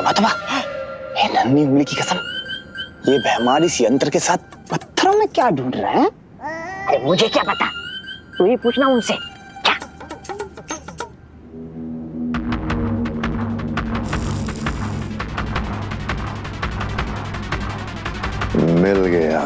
तौबा तौबा, ये नन्ही उंगली की कसम, ये बेहमार इस यंत्र के साथ पत्थरों में क्या ढूंढ रहे हैं? अरे मुझे क्या पता, तू ही पूछना उनसे। क्या? मिल गया।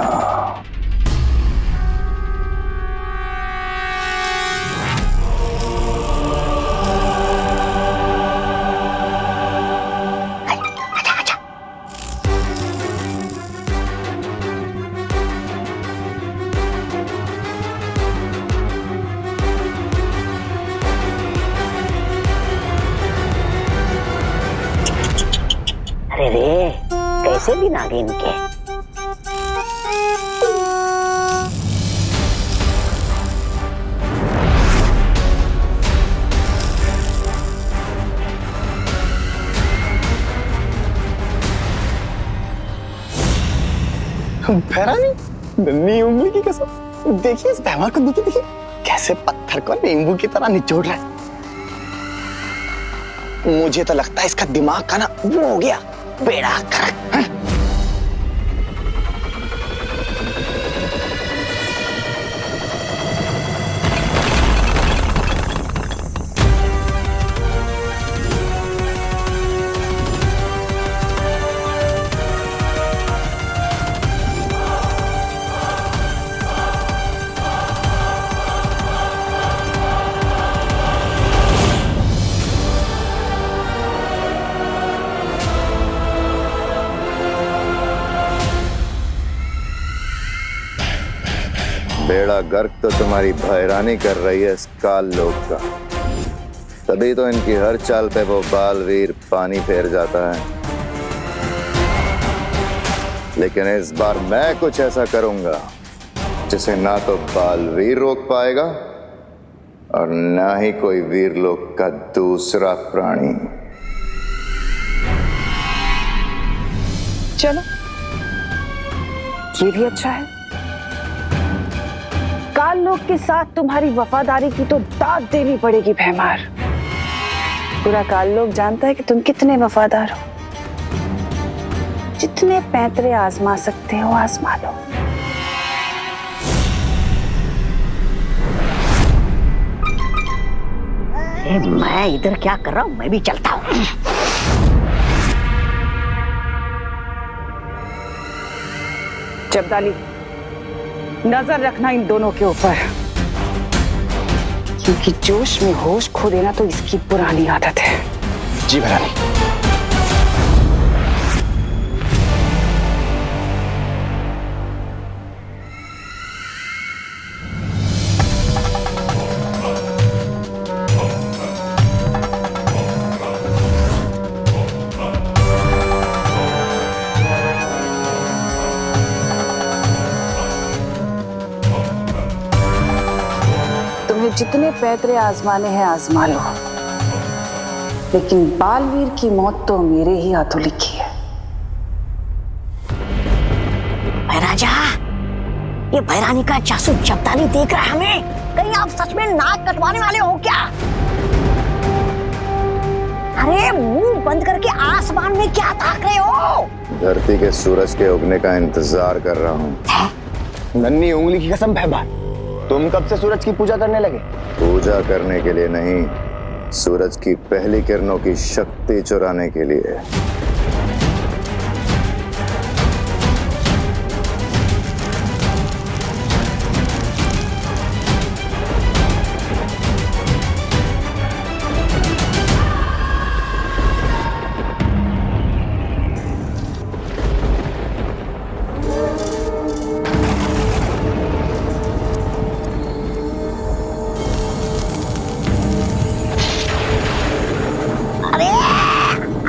अरे रे, कैसे दिन आ गए इनके। भैरानी, नन्ही उंगली की कसम, देखिए इस बेहमार को, देखिए कैसे पत्थर को नींबू की तरह निचोड़ रहा है। मुझे तो लगता है इसका दिमाग का ना वो हो गया, बेड़ा गर्क। बेड़ा गर्क तो तुम्हारी भैरानी कर रही है इस काल लोक का, तभी तो इनकी हर चाल पे वो बालवीर पानी फेर जाता है। लेकिन इस बार मैं कुछ ऐसा करूंगा जिसे ना तो बालवीर रोक पाएगा और ना ही कोई वीरलोक का दूसरा प्राणी। चलो, ये भी अच्छा है। काल लोक के साथ तुम्हारी वफादारी की तो दाद देनी पड़ेगी भैमार। पूरा काल लोक जानता है कि तुम कितने वफादार हो। जितने पैंतरे आजमा सकते हो आजमा लो। मैं इधर क्या कर रहा हूँ, मैं भी चलता हूँ। जब्दाली, नजर रखना इन दोनों के ऊपर, क्योंकि जोश में होश खो देना तो इसकी पुरानी आदत है। जी भैरानी। जितने पैतरे आजमाने हैं आजमा लो, लेकिन बालवीर की मौत तो मेरे ही हाथों लिखी है। राजा, ये भैरानी का जासूस जब्दाली देख रहा है हमें। कहीं आप सच में नाक कटवाने वाले हो क्या? अरे मुंह बंद करके आसमान में क्या ताक रहे हो? धरती के सूरज के उगने का इंतजार कर रहा हूँ। नन्ही उंगली की कसम भैमार, तुम कब से सूरज की पूजा करने लगे? पूजा करने के लिए नहीं, सूरज की पहली किरणों की शक्ति चुराने के लिए।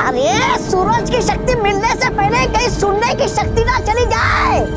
अरे सूरज की शक्ति मिलने से पहले कहीं सुनने की शक्ति ना चली जाए।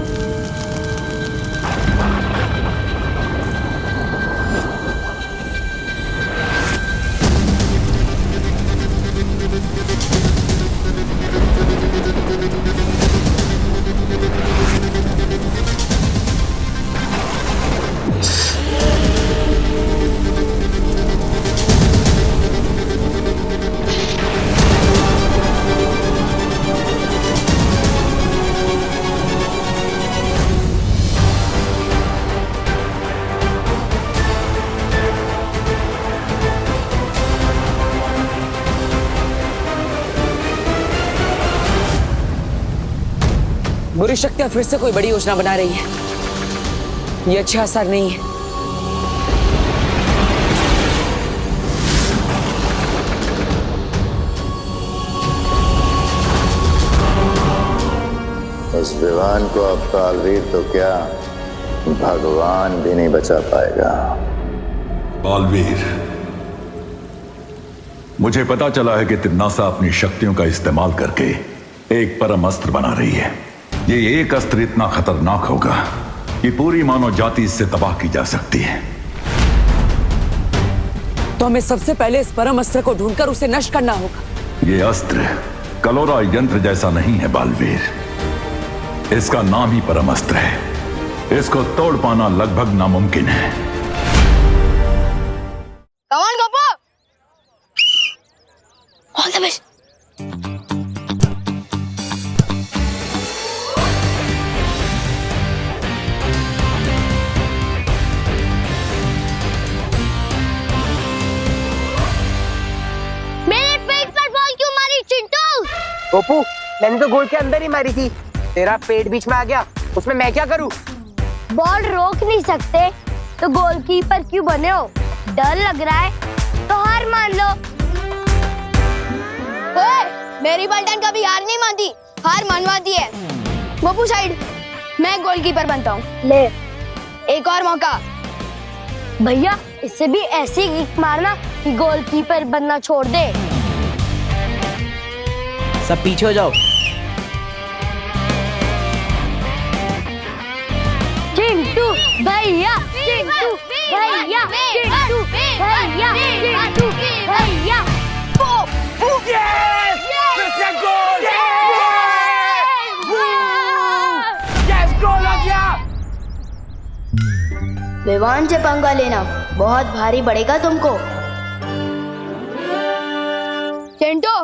बुरी शक्तियां फिर से कोई बड़ी योजना बना रही है। ये अच्छा असर नहीं है। उस विवान को अब बालवीर तो क्या, भगवान भी नहीं बचा पाएगा। बालवीर, मुझे पता चला है कि तिरनासा अपनी शक्तियों का इस्तेमाल करके एक परम अस्त्र बना रही है। ये एक अस्त्र इतना खतरनाक होगा कि पूरी मानव जाति इससे तबाह की जा सकती है। तो हमें सबसे पहले इस परम अस्त्र को ढूंढकर उसे नष्ट करना होगा। ये अस्त्र कलोरा यंत्र जैसा नहीं है बालवीर, इसका नाम ही परम अस्त्र है। इसको तोड़ पाना लगभग नामुमकिन है। कमान गोपो, ऑल द बेस्ट। मेरे पेट पर बॉल क्यों मारी चिंटू? गोपू, मैंने तो गोल के अंदर ही मारी थी, तेरा पेट बीच में आ गया, उसमें मैं क्या करूं? बॉल रोक नहीं सकते तो गोलकीपर क्यों बने हो? डर लग रहा है तो हार मान लो। ओए, मेरी पलटन कभी हार नहीं मानती, हार मनवाती है। गोपू साइड, मैं गोलकीपर बनता हूँ। ले एक और मौका। भैया, इससे भी ऐसी किक मारना कि गोलकीपर बनना छोड़ दे। सब पीछे हो जाओ। चिंटू भैया, चिंटू भैया, चिंटू भैया, चिंटू भैया। गोल हो गया। विवान से पंगा लेना बहुत भारी पड़ेगा तुमको। चिंटू,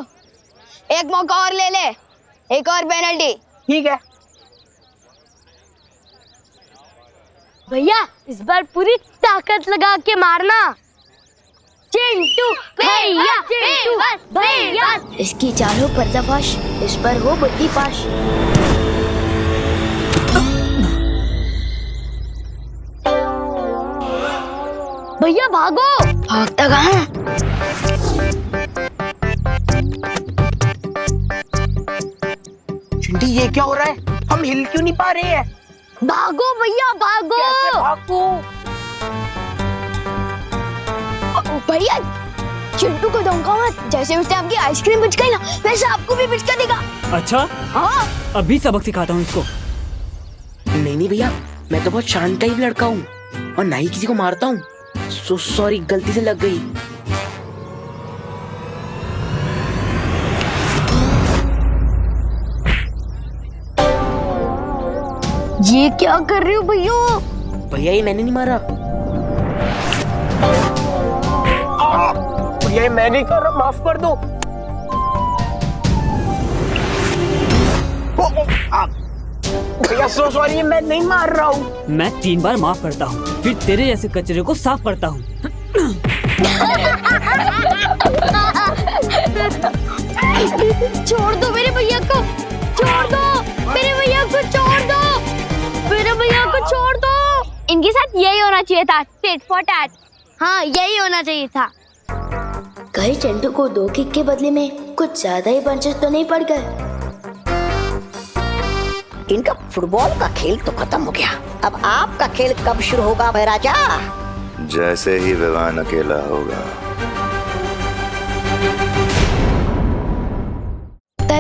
एक मौका और ले ले, एक और पेनल्टी। ठीक है। भैया, इस बार पूरी ताकत लगा के मारना। चिंटू भैया, चिंटू भैया। इसकी चारों पर्दाफाश, इस पर हो बुद्धि पाश। भैया भागो। भागता कहाँ? चिंटी, ये क्या हो रहा है? हम हिल क्यों नहीं पा रहे हैं? भागो भैया, भागो। कैसे भागूं? भैया, चिंटू को धोखा मत। जैसे उसने आपकी आइसक्रीम पिचकाई ना, वैसे आपको भी पिचका देगा। अच्छा, हाँ, अभी सबक सिखाता हूँ इसको। नहीं भैया, मैं तो बहुत शांत टाइप लड़का हूँ और ना ही किसी को मारता हूँ। सॉरी, गलती से लग गई। ये क्या कर रहे हो भैया? भैया, ये मैंने नहीं मारा। भैया, ये मैं नहीं कर रहा, माफ कर दो। भैया सॉरी, मैं नहीं मार रहा हूँ। मैं 3 बार माफ करता हूँ, फिर तेरे जैसे कचरे को साफ करता हूँ। छोड़ दो मेरे भैया को, छोड़ दो मेरे भैया को, छोड़ दो मेरे भैया को, छोड़ दो। इनके साथ यही होना चाहिए था, टिट फॉर टैट। हाँ, यही होना चाहिए था। कहीं चिंटू को 2 किक के बदले में कुछ ज्यादा ही पंचेस तो नहीं पड़ गए? इनका फुटबॉल का खेल तो खत्म हो गया। अब आपका खेल कब शुरू होगा महाराजा? जैसे ही विवान अकेला होगा।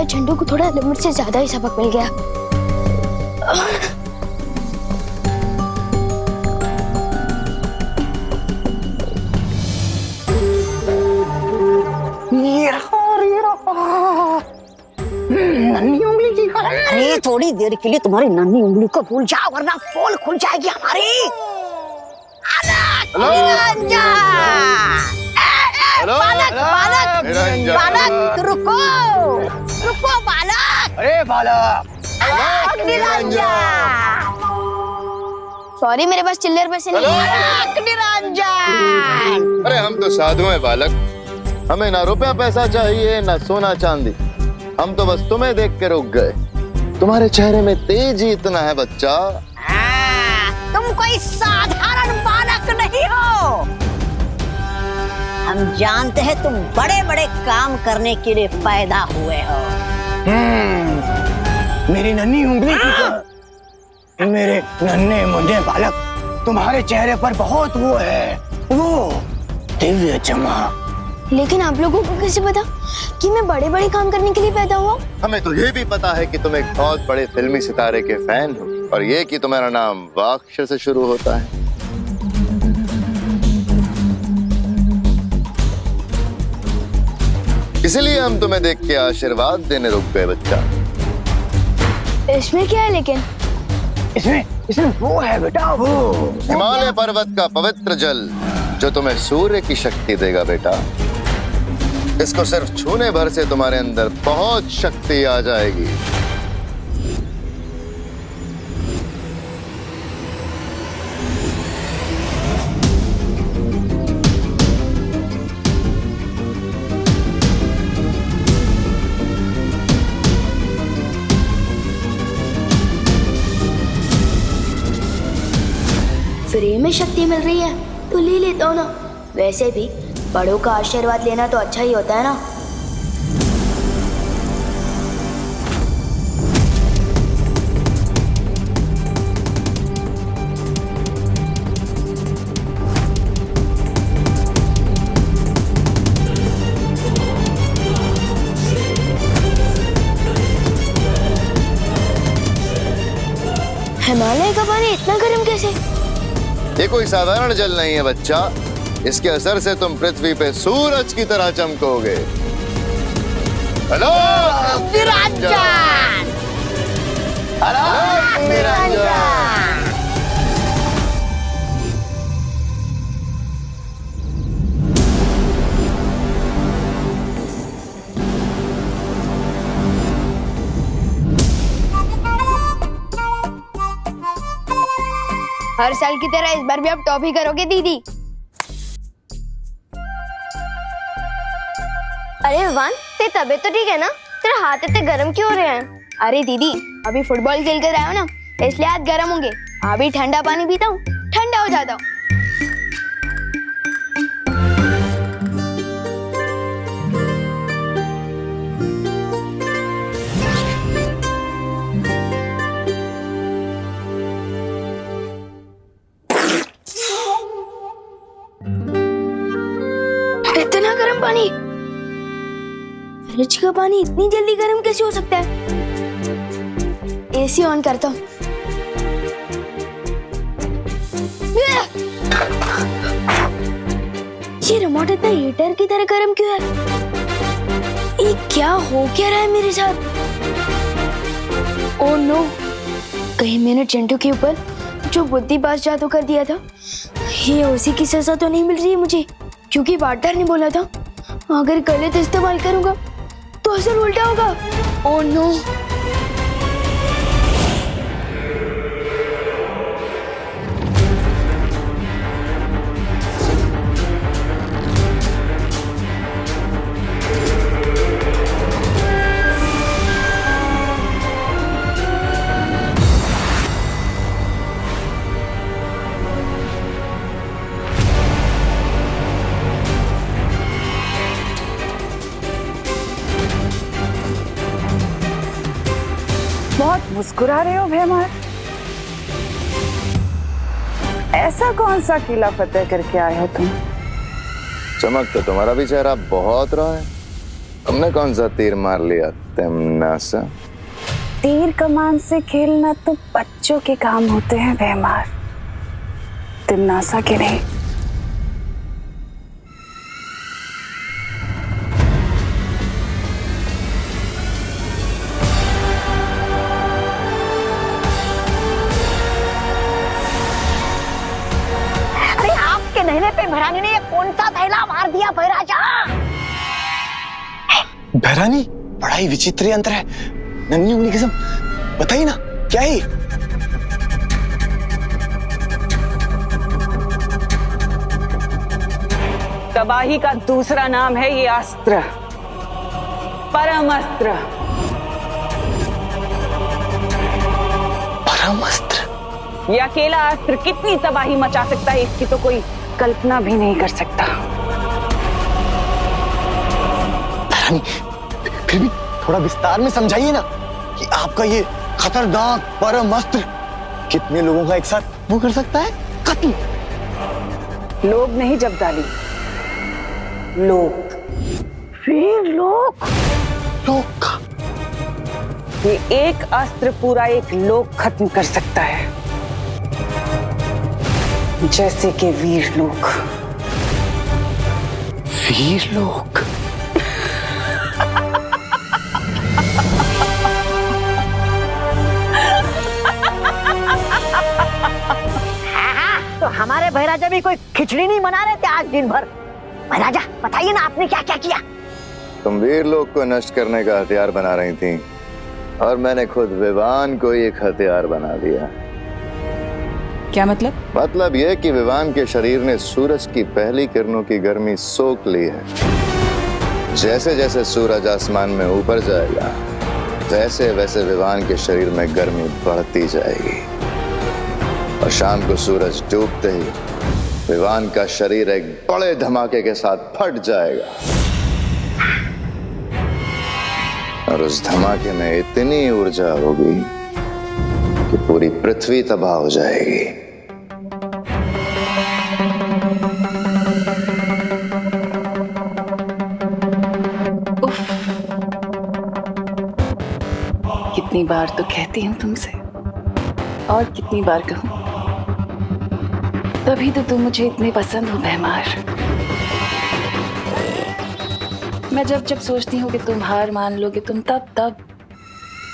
चिंटू को थोड़ा लिमिट से ज्यादा ही सबक मिल गया। नन्ही उंगली की खबर। अरे थोड़ी देर के लिए तुम्हारी नन्ही उंगली को भूल जाओ, वरना पोल खुल जाएगी हमारी। बालक, रुको रुको बालक। अरे बालक, सॉरी, मेरे पास चिल्लर पैसे नहीं है। निरंजन, अरे हम तो साधु हैं बालक, हमें ना रुपया पैसा चाहिए ना सोना चांदी, हम तो बस तुम्हें देख के रुक गए। तुम्हारे चेहरे में तेज ही इतना है बच्चा। तुम कोई साधारण बालक नहीं हो। हम जानते हैं तुम बड़े बड़े काम करने के लिए पैदा हुए हो। मेरी नन्ही उंगली की मेरे नन्हे मुन्ने बालक, तुम्हारे चेहरे पर बहुत वो है, वो दिव्य चमक। लेकिन आप लोगों को कैसे पता कि मैं बड़े बड़े काम करने के लिए पैदा हुआ? हमें तो ये भी पता है कि तुम एक बहुत बड़े फिल्मी सितारे के फैन हो, और ये कि तुम्हारा नाम वाक्ष से शुरू होता है। इसलिए हम तुम्हें देख के आशीर्वाद देने रुक गए बच्चा। इसमें क्या है लेकिन? इसमें वो है बेटा, वो हिमालय पर्वत का पवित्र जल जो तुम्हें सूर्य की शक्ति देगा बेटा। इसको सिर्फ छूने भर से तुम्हारे अंदर बहुत शक्ति आ जाएगी। फ्री में शक्ति मिल रही है तो ले लेता हूँ ना। वैसे भी बड़ों का आशीर्वाद लेना तो अच्छा ही होता है ना। हिमालय का पानी इतना गर्म कैसे? ये कोई साधारण जल नहीं है बच्चा। इसके असर से तुम पृथ्वी पे सूरज की तरह चमकोगे। हेलो निरंजन, निरंजन। हर साल की तरह इस बार भी आप टॉफी करोगे दीदी? अरे विवान, तेरी तबीयत तो ठीक है ना? तेरे हाथ इतने गर्म क्यों हो रहे हैं? अरे दीदी, अभी फुटबॉल खेल कर आए हो ना, इसलिए हाथ गर्म होंगे। अभी ठंडा पानी पीता हूँ, ठंडा हो जाता हूँ। इतना गर्म पानी? फ्रिज का पानी इतनी जल्दी गर्म कैसे हो सकता है? एसी ऑन करता हूँ। ये रिमोट इतना हीटर की तरह गर्म क्यों है? ये क्या हो क्या रहा है मेरे साथ? ओह नो, कहीं मैंने चिंटू के ऊपर जो बुद्धि पास जादू कर दिया था, ये उसी की सजा तो नहीं मिल रही है मुझे? क्योंकि बादशाह ने बोला था अगर गलत इस्तेमाल करूंगा तो असर उल्टा होगा। Oh no. बहुत मुस्कुरा रहे हो भैमार। ऐसा कौन सा किला फतेह करके आए हो तुम? चमक तो तुम्हारा भी चेहरा बहुत रहा है। तुमने कौन सा तीर मार लिया तिमनासा? तीर कमान से खेलना तो बच्चों के काम होते हैं भैमार, तिमनासा के नहीं। नहने पे भैरानी ने ये कौन सा थैला मार दिया भैराजा? भैरानी, बड़ा ही विचित्र यंत्र है। नन्ही उंगली कसम, बताइए ना क्या है? तबाही का दूसरा नाम है ये अस्त्र, परम अस्त्र। परम अस्त्र। ये अकेला अस्त्र कितनी तबाही मचा सकता है, इसकी तो कोई कल्पना भी नहीं कर सकता। रानी, फिर भी थोड़ा विस्तार में समझाइए ना कि आपका ये खतरनाक परम अस्त्र कितने लोगों का एक साथ वो कर सकता है कत्ल। लोग नहीं जब्दाली, लोग, वीर लोग। लोग का ये एक अस्त्र पूरा एक लोक खत्म कर सकता है, जैसे कि वीर लोग। वीर लोग। तो हमारे भैराजा भी कोई खिचड़ी नहीं बना रहे थे आज दिन भर? भैराजा बताइए ना, आपने क्या क्या किया? तुम वीर लोग को नष्ट करने का हथियार बना रही थी और मैंने खुद विवान को एक हथियार बना दिया। क्या मतलब? मतलब यह कि विवान के शरीर ने सूरज की पहली किरणों की गर्मी सोख ली है। जैसे जैसे सूरज आसमान में ऊपर जाएगा, वैसे वैसे विवान के शरीर में गर्मी बढ़ती जाएगी और शाम को सूरज डूबते ही विवान का शरीर एक बड़े धमाके के साथ फट जाएगा और उस धमाके में इतनी ऊर्जा होगी कि पूरी पृथ्वी तबाह हो जाएगी। कितनी बार तो कहती हूँ तुमसे, और कितनी बार कहूँ, तभी तो तुम मुझे इतने पसंद हो भैमार। मैं जब जब सोचती हूँ कि तुम हार मान लोगे, तुम तब तब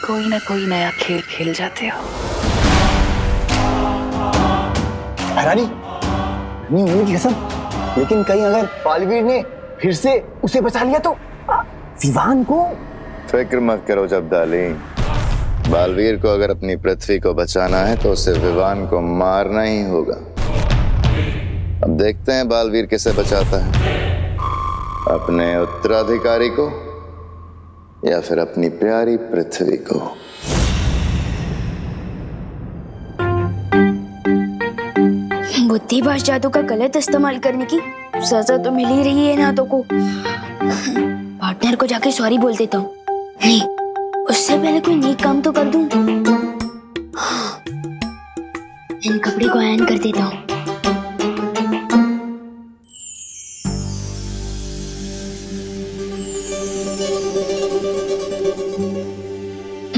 कोई ना कोई नया खेल खेल जाते हो। रानी, नहीं कसम, लेकिन कहीं अगर बालवीर ने फिर से उसे बचा लिया तो विवान को? फिक्र मत करो जब्दाली, बालवीर को अगर अपनी पृथ्वी को बचाना है तो उसे विवान को मारना ही होगा। अब देखते हैं बालवीर किसे बचाता है, अपने उत्तराधिकारी को या फिर अपनी प्यारी पृथ्वी को। बुद्धिभाष जादू का गलत इस्तेमाल करने की सजा तो मिल ही रही है नाटों को। पार्टनर को जाके सॉरी बोल देता हूँ। नहीं, उससे पहले कोई नेक काम तो कर दूं। इन कपड़े को आयरन कर देता हूँ।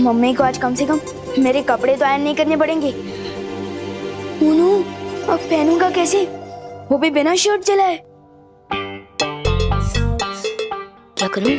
मम्मी को आज कम से कम मेरे कपड़े तो आयरन नहीं करने पड़ेंगे। मोनू, अब पहनूंगा कैसे, वो भी बिना शर्ट चलाए? क्या करूं?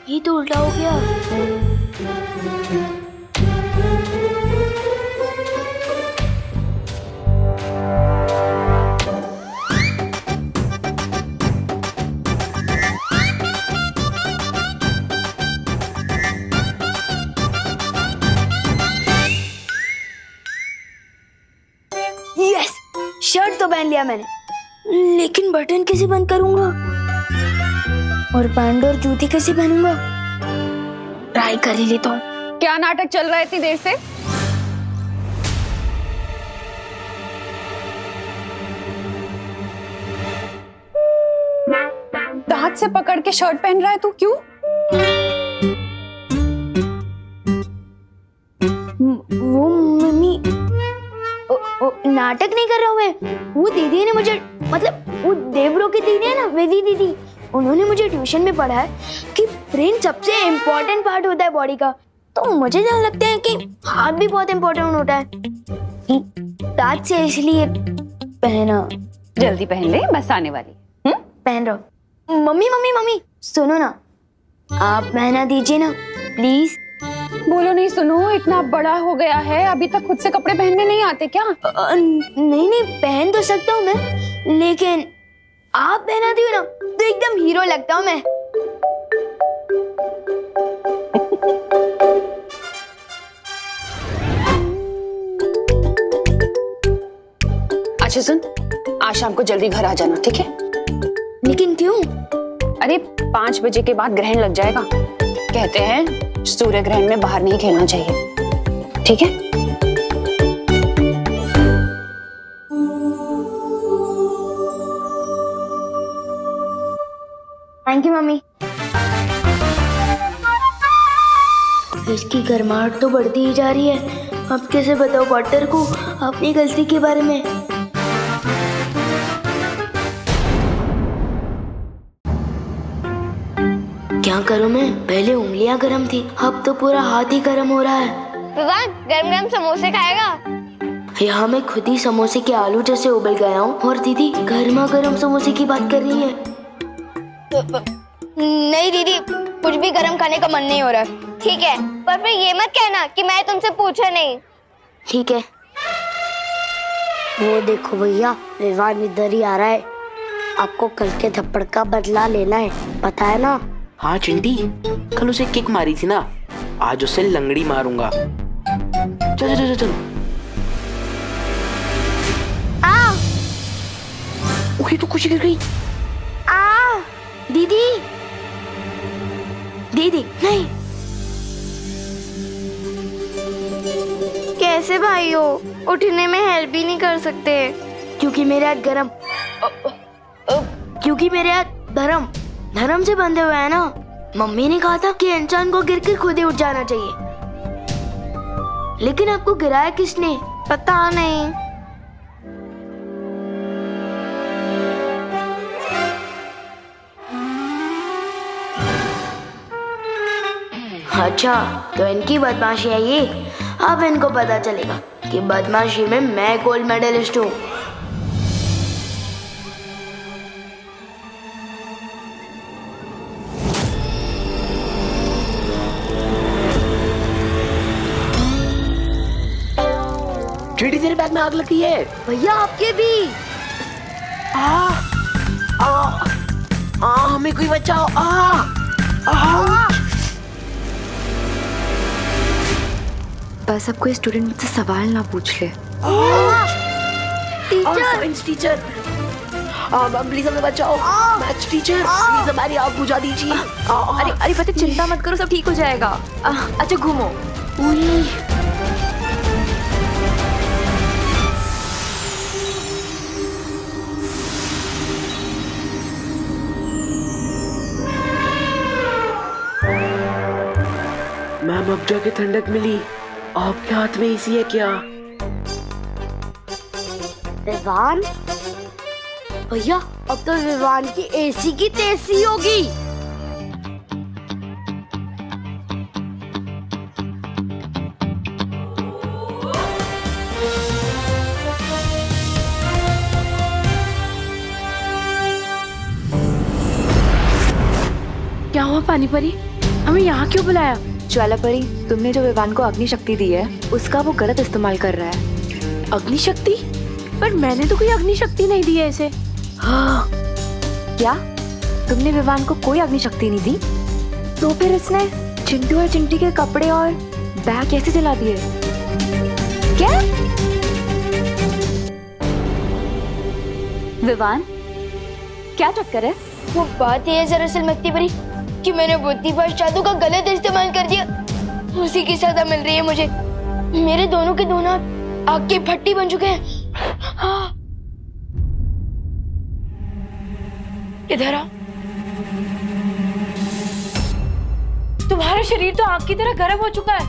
ये तो उल्टा हो गया। यस, शर्ट तो पहन लिया मैंने, लेकिन बटन कैसे बंद करूंगा? और पैंट और जूती कैसे पहनूंगा? ट्राई कर ही लेता हूँ। क्या नाटक चल रहा है इतनी देर से? दांत से पकड़ के शर्ट पहन रहा है तू, क्यों? वो मम्मी, नाटक नहीं कर रहा हूँ मैं। वो दीदी ने मुझे, मतलब वो देवरो की दीदी है ना, वेदी दीदी, उन्होंने मुझे ट्यूशन में पढ़ा है कि ब्रेन सबसे इम्पोर्टेंट पार्ट होता है बॉडी का। तो मुझे जान लगता है कि हाथ भी बहुत इम्पोर्टेंट होता है, दांत से इसलिए पहना। जल्दी पहन ले, बस आने वाली। पहन रहा। मम्मी मम्मी मम्मी सुनो ना, आप पहना दीजिए ना प्लीज। बोलो नहीं सुनो, इतना बड़ा हो गया है, अभी तक खुद से कपड़े पहनने नहीं आते क्या? नहीं नहीं, पहन तो सकता हूँ मैं, लेकिन आप पहनाती हो ना तो एकदम हीरो लगता हूँ मैं। अच्छा सुन, आज शाम को जल्दी घर आ जाना, ठीक है? लेकिन क्यों? अरे 5 बजे के बाद ग्रहण लग जाएगा। कहते हैं सूर्य ग्रहण में बाहर नहीं खेलना चाहिए, ठीक है? Thank you mummy. इसकी गर्माहट तो बढ़ती ही जा रही है। अब कैसे बताओ पॉटर को अपनी गलती के बारे में? क्या करूं मैं? पहले उंगलियां गर्म थी, अब तो पूरा हाथ ही गर्म हो रहा है। विवान गरम गरम समोसे खाएगा? यहाँ मैं खुद ही समोसे के आलू जैसे उबल गया हूँ और दीदी गर्मा गर्म समोसे की बात कर रही है। नहीं दीदी, कुछ भी गरम खाने का मन नहीं हो रहा। ठीक है, पर फिर ये मत कहना कि मैं तुमसे पूछा नहीं। ठीक है। वो देखो भैया, विवान इधर ही आ रहा है। आपको कल के थप्पड़ का बदला लेना है, पता है ना? हाँ चिंटी, कल उसे किक मारी थी ना, आज उसे लंगड़ी मारूंगा। चल चल चल चल। ओए तो खुशी गिर गई। दीदी दीदी नहीं। कैसे भाई हो? उठने में हेल्प भी नहीं कर सकते? क्योंकि मेरे हाथ गरम, क्योंकि मेरे हाथ धर्म धर्म से बंधे हुए हैं ना। मम्मी ने कहा था कि इंसान को गिर कर खुद ही उठ जाना चाहिए, लेकिन आपको गिराया किसने? पता नहीं। अच्छा, तो इनकी बदमाशी है ये। अब इनको पता चलेगा कि बदमाशी में मैं गोल्ड मेडलिस्ट हूँ। चिड़ी तेरे बैग में आग लगी है। भैया आपके भी। हमें कोई बचाओ। बस अब कोई स्टूडेंट मुझसे सवाल ना पूछ ले। साइंस टीचर, प्लीज हमें बचाओ। मैथ्स टीचर, प्लीज हमारी आग बुझा दीजिए। अरे पता, चिंता मत करो, सब ठीक हो जाएगा। अच्छा घूमो। मैम अब जाके ठंडक मिली। आपके हाथ में एसी है क्या? विवान भैया, अब तो विवान की एसी की तेजी होगी। क्या हुआ पानी परी? हमें यहाँ क्यों बुलाया? ज्वाला परी, तुमने जो विवान को अग्नि शक्ति दी है उसका वो गलत इस्तेमाल कर रहा है। अग्नि शक्ति? पर मैंने तो कोई अग्नि शक्ति नहीं दी है इसे। हाँ। क्या तुमने विवान को कोई अग्नि शक्ति नहीं दी? तो फिर इसने चिंटू और चिंटी के कपड़े और बैग कैसे जला दिए? क्या? विवान क्या चक्कर है? वो बात ये है दरअसल मक्ती परी कि मैंने बुद्धिपाश जादू का गलत इस्तेमाल कर दिया। उसी की सजा मिल रही है मुझे। मेरे दोनों के दोनों आग की भट्टी बन चुके हैं। हाँ। इधर आ। तुम्हारा शरीर तो आग की तरह गर्म हो चुका है।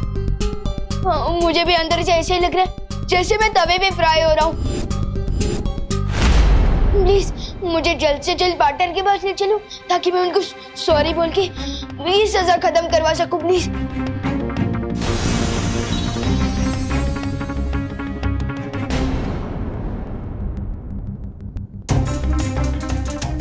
हाँ, मुझे भी अंदर से ऐसे ही लग रहा है जैसे मैं तवे पे फ्राई हो रहा हूँ। प्लीज मुझे जल्द से जल्द पार्टनर के पास ले चलो ताकि मैं उनको सॉरी बोल के प्लीज सजा खत्म करवा सकूं। प्लीज।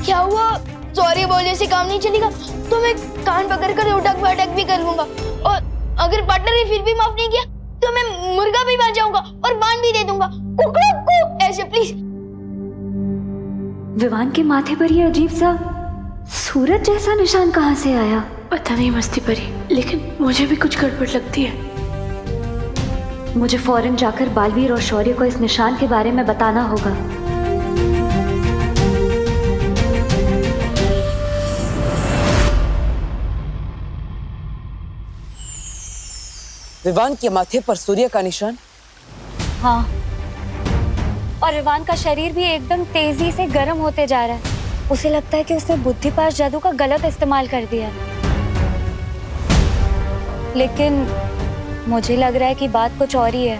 क्या हुआ? सॉरी बोलने से काम नहीं चलेगा तो मैं कान पकड़कर उठक बैठक भी कर लूंगा, और अगर पार्टनर ने फिर भी माफ नहीं किया तो मैं मुर्गा भी बन जाऊंगा और बांध भी दे दूंगा। कुक कुक ऐसे। प्लीज विवान के माथे पर ये अजीब सा सूरज जैसा निशान कहाँ से आया? पता नहीं मस्ती परी, लेकिन मुझे भी कुछ गड़बड़ लगती है। मुझे फौरन जाकर बालवीर और शौर्य को इस निशान के बारे में बताना होगा। विवान के माथे पर सूर्य का निशान। हाँ, और विवान का शरीर भी एकदम तेजी से गर्म होते जा रहा है। उसे लगता है कि उसने बुद्धिपाश जादू का गलत इस्तेमाल कर दिया। लेकिन मुझे लग रहा है कि बात कुछ और ही है।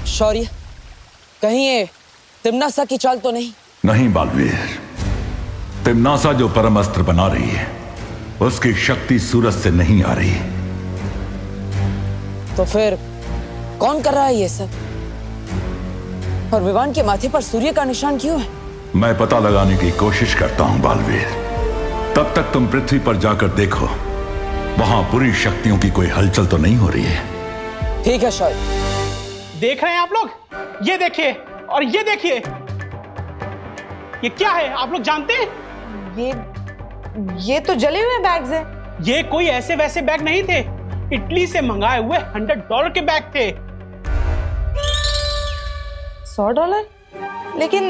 शौर्य, कहीं ये तिम्नासा की चाल तो नहीं? नहीं बालवीर, तिम्नासा जो परम अस्त्र बना रही है उसकी शक्ति सूरज से नहीं आ रही। तो फिर कौन कर रहा है ये सब? और विवान के माथे पर सूर्य का निशान क्यों है? मैं पता लगाने की कोशिश करता हूं बालवीर। तब तक तुम पृथ्वी पर जाकर देखो, वहां पूरी शक्तियों की कोई हलचल तो नहीं हो रही है। ठीक है शौर्य। देख रहे हैं आप लोग? ये देखिए और ये देखिए, ये क्या है आप लोग जानते हैं? ये तो जले हुए बैग्स हैं। ये कोई ऐसे वैसे बैग नहीं थे, इटली से मंगाए हुए $100 के बैग थे। $100? लेकिन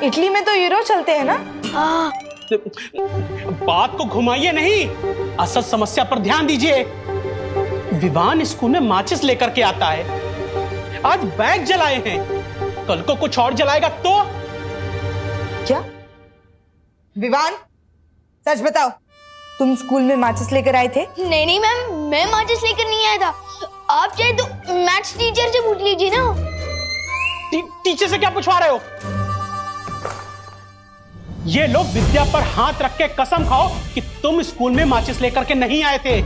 इटली में तो यूरो चलते हैं ना? बात को घुमाइए नहीं, असल समस्या पर ध्यान दीजिए। विवान स्कूल में माचिस लेकर के आता है, आज बैग जलाए हैं, कल को कुछ और जलाएगा तो? क्या विवान, सच बताओ, तुम स्कूल में माचिस लेकर आए थे? नहीं नहीं मैम, मैं माचिस लेकर नहीं आया था। आप चाहे तो मैथ्स टीचर से पूछ लीजिए ना। टीचर से क्या पूछवा रहे हो? ये लोग विद्या पर हाथ रख के कसम खाओ कि तुम स्कूल में माचिस लेकर के नहीं आए थे।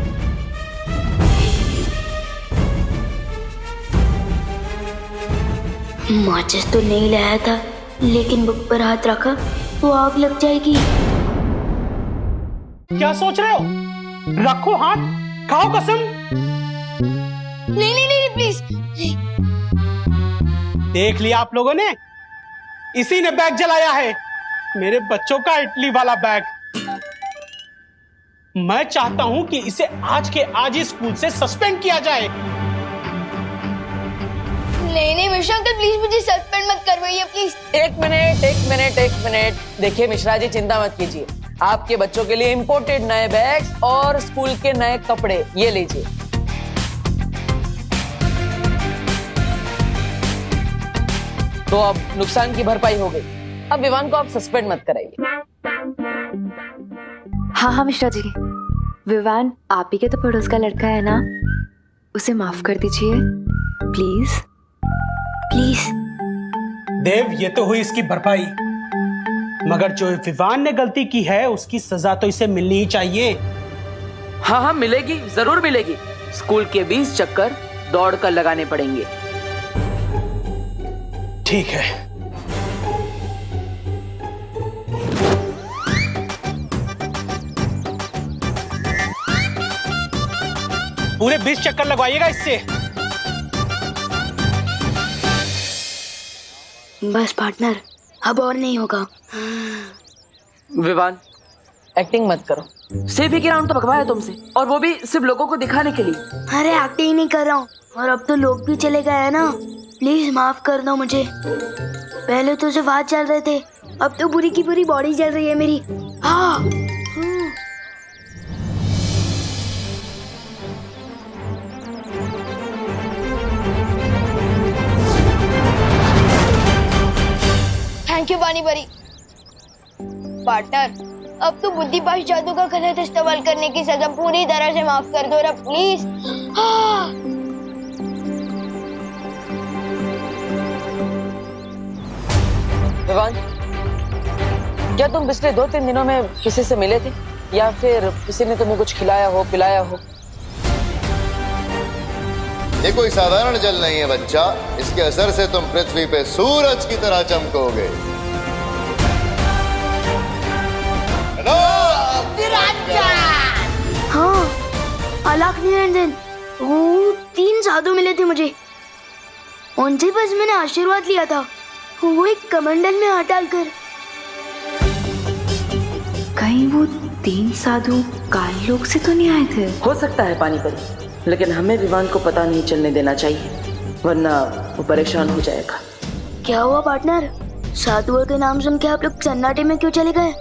माचिस तो नहीं लाया था, लेकिन बुक पर हाथ रखा तो आग लग जाएगी। क्या सोच रहे हो? रखो हाथ, खाओ कसम। नहीं नहीं नहीं प्लीज। देख लिया आप लोगों ने, इसी ने बैग जलाया है, मेरे बच्चों का इटली वाला बैग। मैं चाहता हूं कि इसे आज के आज ही स्कूल से सस्पेंड किया जाए। नहीं नहीं मिश्रा अंकल, प्लीज मुझे सस्पेंड मत करवाइए प्लीज। एक मिनट। देखिए मिश्रा जी, चिंता मत कीजिए। आपके बच्चों के लिए इंपोर्टेड नए बैग्स और स्कूल के नए कपड़े ये लीजिए। तो अब नुकसान की भरपाई हो गई। अब विवान को आप सस्पेंड मत कराइए। हाँ मिश्रा जी, विवान आप ही के तो पड़ोस का लड़का है ना, उसे माफ कर दीजिए प्लीज। प्लीज देव, ये तो हुई इसकी भरपाई, मगर जो विवान ने गलती की है उसकी सजा तो इसे मिलनी ही चाहिए। हाँ मिलेगी, जरूर मिलेगी। स्कूल के 20 चक्कर दौड़ कर लगाने पड़ेंगे। ठीक है। पूरे 20 चक्कर लगवाइएगा इससे। बस पार्टनर, अब और नहीं होगा। विवान, एक्टिंग मत करो। सिर्फ एक राउंड तो भगवाया तुमसे, और वो भी सिर्फ लोगों को दिखाने के लिए। अरे एक्टिंग नहीं कर रहा हूँ, और अब तो लोग भी चले गए हैं ना। प्लीज माफ कर दो मुझे। पहले तो सिर्फ हाथ चल रहे थे, अब तो पूरी की पूरी बॉडी चल रही है मेरी। हाँ थैंक यू पानी परी। पार्टनर, अब तो बुद्धिपाश जादू का गलत इस्तेमाल करने की सजा पूरी तरह से माफ कर दो ना प्लीज। विवान, क्या तुम पिछले 2-3 दिनों में किसी से मिले थे, या फिर किसी ने तुम्हें कुछ खिलाया हो, पिलाया हो? ये कोई साधारण जल नहीं है बच्चा, इसके असर से तुम पृथ्वी पे सूरज की तरह चमकोगे। हाँ, अलग निरंजन, वो 3 साधु मिले थे मुझे, उनसे बस मैंने आशीर्वाद लिया था। वो एक कमंडल में हाथ डालकर कहीं वो 3 साधु काल लोक से तो नहीं आए थे? हो सकता है पानी परी, लेकिन हमें विवान को पता नहीं चलने देना चाहिए, वरना वो परेशान हो जाएगा। क्या हुआ पार्टनर? साधुओं के नाम सुन के आप लोग सन्नाटे में क्यों चले गए?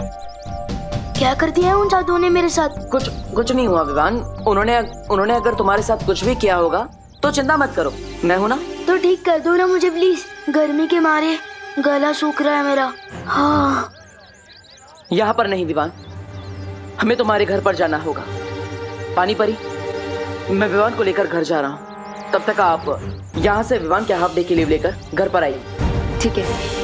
क्या कर दिया उन साधुओं ने मेरे साथ? कुछ नहीं हुआ विवान। उन्होंने अगर तुम्हारे साथ कुछ भी किया होगा तो चिंता मत करो, मैं हूं ना। तो ठीक कर दो ना मुझे प्लीज, गर्मी के मारे गला सूख रहा है मेरा। हाँ। यहाँ पर नहीं विवान, हमें तुम्हारे घर पर जाना होगा। पानी परी, मैं विवान को लेकर घर जा रहा हूँ, तब तक आप यहाँ से विवान के हाफ डे की लीव लेकर घर पर आइए। ठीक है।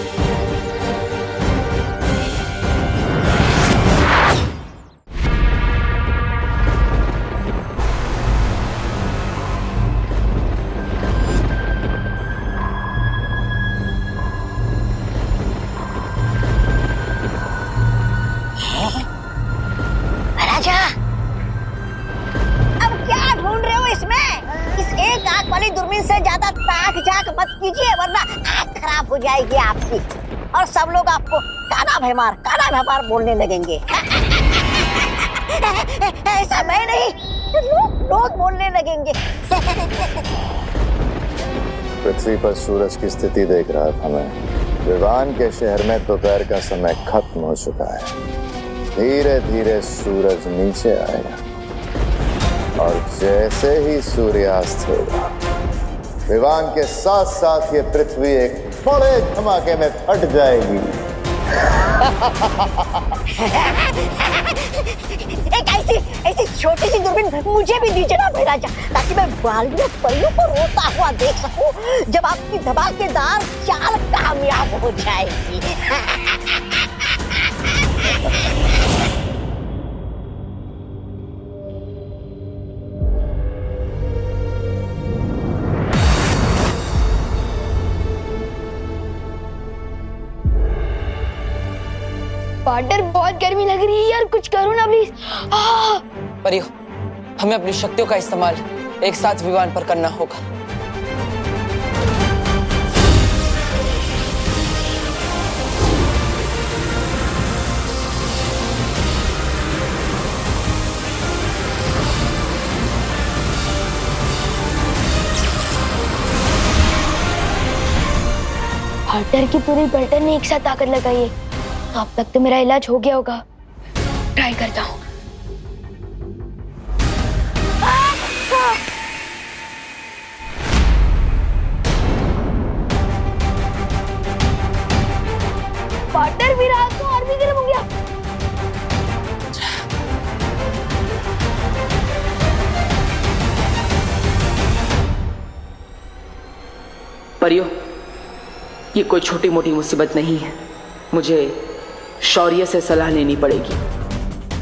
राजा, अब क्या ढूंढ रहे हो इसमें? इस एक आंख वाली दूरबीन से ज्यादा ताक झाक मत कीजिए, वरना आंख खराब हो जाएगी आपकी और सब लोग आपको काना भैमार बोलने लगेंगे। ऐसा मैं नहीं, लोग बोलने लगेंगे। पृथ्वी पर सूरज की स्थिति देख रहा था मैं। विवान के शहर में दोपहर का समय खत्म हो चुका है। धीरे धीरे सूरज नीचे आएगा और जैसे ही सूर्यास्त होगा, विवान के साथ साथ ये पृथ्वी एक बड़े धमाके में फट जाएगी। एक ऐसी छोटी सी दूरबीन मुझे भी दीजिए ना महाराजा, ताकि मैं बालियों परियों को रोता हुआ देख सकूं जब आपकी धमाकेदार चाल कामयाब हो जाएगी। पार्टनर बहुत गर्मी लग रही है यार, कुछ करो ना प्लीज। परियो, हमें अपनी शक्तियों का इस्तेमाल एक साथ विवान पर करना होगा। पार्टनर की पूरी पलटन ने एक साथ ताकत लगाई है, तो अब तक तो मेरा इलाज हो गया होगा। ट्राई करता हूँ। पार्टनर भी रात को और भी गर्म हो गया। परियो, ये कोई छोटी मोटी मुसीबत नहीं है, मुझे शौर्य से सलाह लेनी पड़ेगी।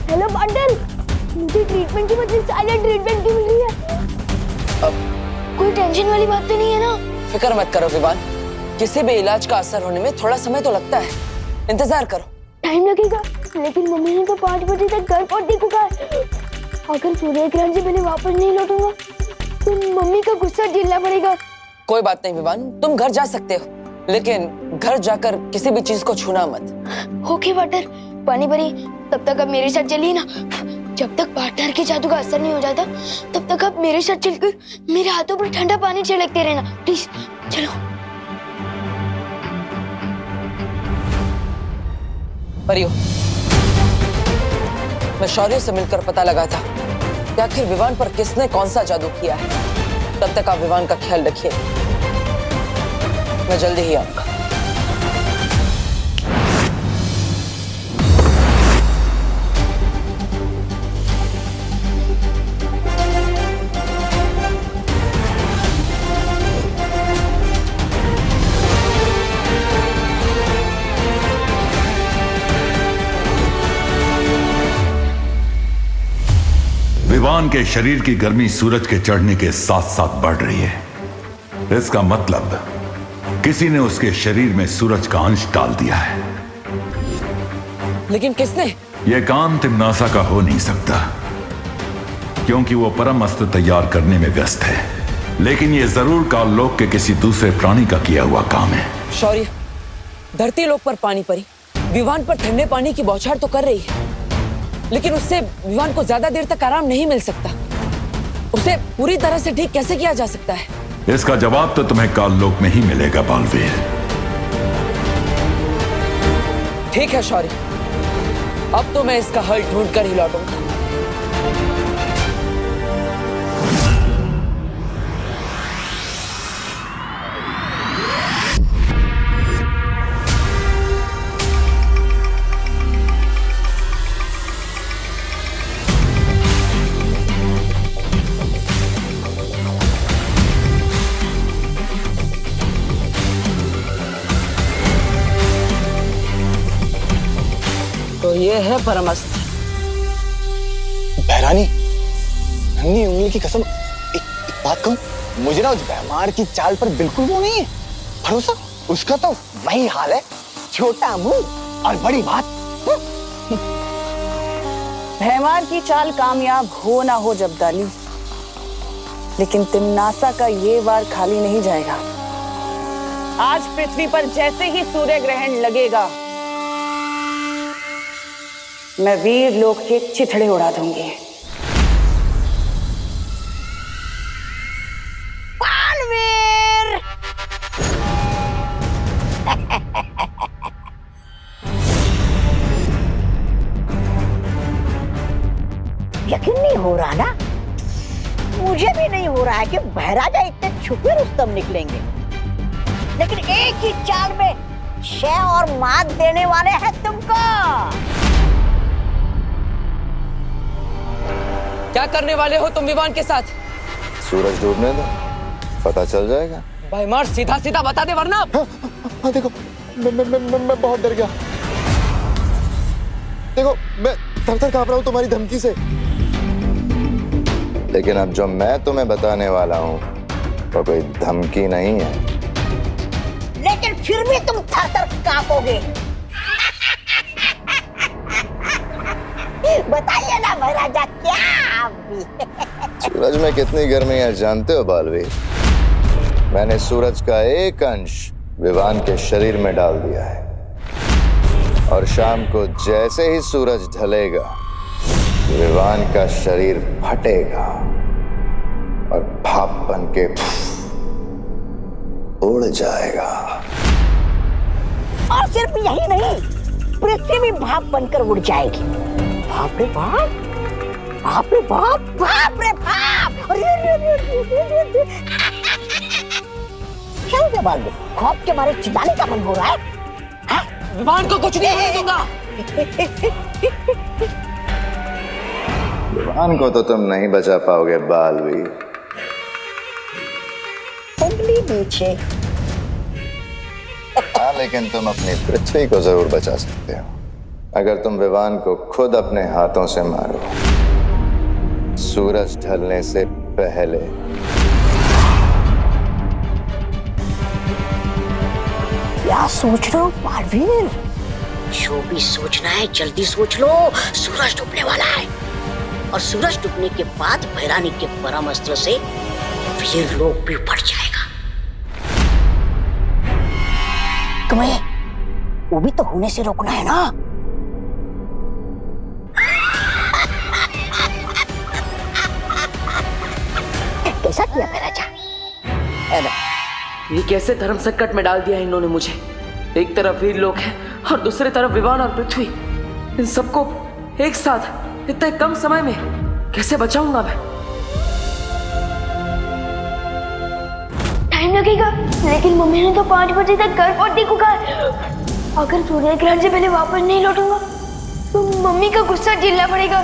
हेलो पार्टनर, मुझे ट्रीटमेंट की बदले साइलेंट ट्रीटमेंट की मिल रही है। कोई टेंशन वाली बात तो नहीं है ना? फिक्र मत करो विवान, किसी भी इलाज का असर होने में थोड़ा समय तो लगता है, इंतजार करो। टाइम लगेगा, लेकिन मम्मी ने तो 5 बजे तक घर पहुंचने को कहा। अगर सूर्य ग्रहण से पहले वापस नहीं लौटूंगा तो मम्मी का गुस्सा झेलना पड़ेगा। कोई बात नहीं विवान, तुम घर जा सकते हो, लेकिन घर जाकर किसी भी चीज को छूना मत। Okay partner. पानी परी, तब तक आप मेरे साथ चलिए ना। जब तक पार्टनर के जादू का असर नहीं हो जाता, तब तक आप मेरे साथ चलकर मेरे हाथों पर ठंडा पानी छिड़कते रहना, प्लीज। चलो। परियो, मैं शौर्य से मिलकर पता लगा था कि आखिर विवान पर किसने कौन सा जादू किया है। तब तक आप विवान का ख्याल रखिए, मैं जल्दी ही आऊंगा। विवान के शरीर की गर्मी सूरज के चढ़ने के साथ साथ बढ़ रही है। इसका मतलब किसी ने उसके शरीर में सूरज का अंश डाल दिया है। लेकिन किसने? यह काम तिम्नासा का हो नहीं सकता, क्योंकि वो परम अस्त्र तैयार करने में व्यस्त है। लेकिन यह जरूर काललोक के किसी दूसरे प्राणी का किया हुआ काम है। शौर्य, धरती लोक पर पानी परी विवान पर ठंडे पानी की बौछार तो कर रही है, लेकिन उससे विवान को ज्यादा देर तक आराम नहीं मिल सकता। उसे पूरी तरह से ठीक कैसे किया जा सकता है? इसका जवाब तो तुम्हें काललोक में ही मिलेगा बालवीर। ठीक है शौर्य, अब तो मैं इसका हल ढूंढ कर ही लौटूंगा। तो ये है परमस्त्र। बहरानी, नन्ही उंगली की कसम, एक बात कहूं, मुझे ना उस भैमार की चाल पर बिल्कुल वो नहीं है भरोसा। उसका तो वही हाल है, छोटा मुंह और बड़ी बात। भैमार की चाल कामयाब हो ना हो जब्दाली, लेकिन तिम्नासा का ये वार खाली नहीं जाएगा। आज पृथ्वी पर जैसे ही सूर्य ग्रहण लगेगा, मैं वीर लोक के चिथड़े उड़ा दूंगी। बालवीर! यकीन नहीं हो रहा ना? मुझे भी नहीं हो रहा है कि महाराजा इतने छुपे रुस्तम निकलेंगे, लेकिन एक ही चाल में शय और मात देने वाले हैं तुमको। क्या करने वाले हो तुम विवान के साथ? सूरज डूबने दो, पता चल जाएगा। भैमार सीधा सीधा बता दे वरना। हाँ देखो, मैं बहुत डर गया। देखो, मैं थर-थर कांप रहा हूँ तुम्हारी धमकी से। लेकिन अब जो मैं तुम्हें बताने वाला हूँ वो कोई धमकी नहीं है। लेकिन फिर भी तुम थर-थर कांपोगे। बताइए ना महाराजा, क्या सूरज में कितनी गर्मी है जानते हो बालवीर? मैंने सूरज का एक अंश विवान के शरीर में डाल दिया है, और शाम को जैसे ही सूरज ढलेगा विवान का शरीर फटेगा और भाप बन के उड़ जाएगा। और सिर्फ यही नहीं, पृथ्वी भी भाप बनकर उड़ जाएगी। बाप रे बाप, बाप रे बाप, बाप रे बाप! क्या हो गया बालवीर? खौफ के मारे चिल्लाने का मन हो रहा है? विवान को कुछ नहीं होने दूंगा। विवान को तो तुम नहीं बचा पाओगे बालवीर। उंगली नीचे। हाँ, लेकिन तुम अपनी पृथ्वी को जरूर बचा सकते हो अगर तुम विवान को खुद अपने हाथों से मारो, सूरज ढलने से पहले। क्या सोच रहे हो बालवीर? जो भी सोचना है जल्दी सोच लो। सूरज डूबने वाला है, और सूरज डूबने के बाद भैरानी के परम अस्त्र से वीर लोक भी बढ़ जाएगा। तुम्हें वो भी तो होने से रोकना है ना? कैसा किया महाराजा? ये कैसे धर्म संकट में डाल दिया इन्होंने मुझे। एक तरफ वीर लोग हैं और दूसरी तरफ विवान और पृथ्वी। इन सबको एक साथ इतने कम समय में कैसे बचाऊंगा मैं? टाइम लगेगा, लेकिन मम्मी ने तो 5 बजे तक घर पहुंचने को कहा। अगर सूर्य ग्रहण से पहले वापस नहीं लौटूंगा तो मम्मी का गुस्सा झेलना पड़ेगा।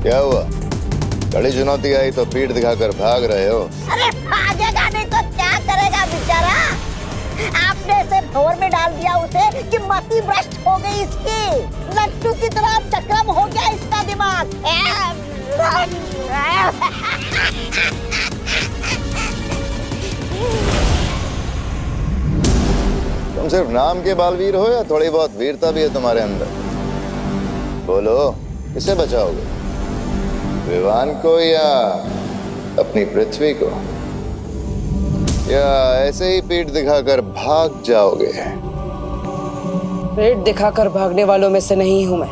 क्या हुआ? कड़ी चुनौती आई तो पीठ दिखाकर भाग रहे हो? अरे भागेगा नहीं तो क्या करेगा बेचारा? आपने इसे भंवर में डाल दिया उसे कि मति भ्रष्ट हो गई इसकी। लट्टू की तरह चक्रम हो गया इसका दिमाग। तुम सिर्फ नाम के बालवीर हो या थोड़ी बहुत वीरता भी है तुम्हारे अंदर? बोलो, किसे बचाओगे? विवान को या अपनी पृथ्वी को? या ऐसे ही पीठ दिखाकर भाग जाओगे? पेट दिखाकर भागने वालों में से नहीं हूं मैं।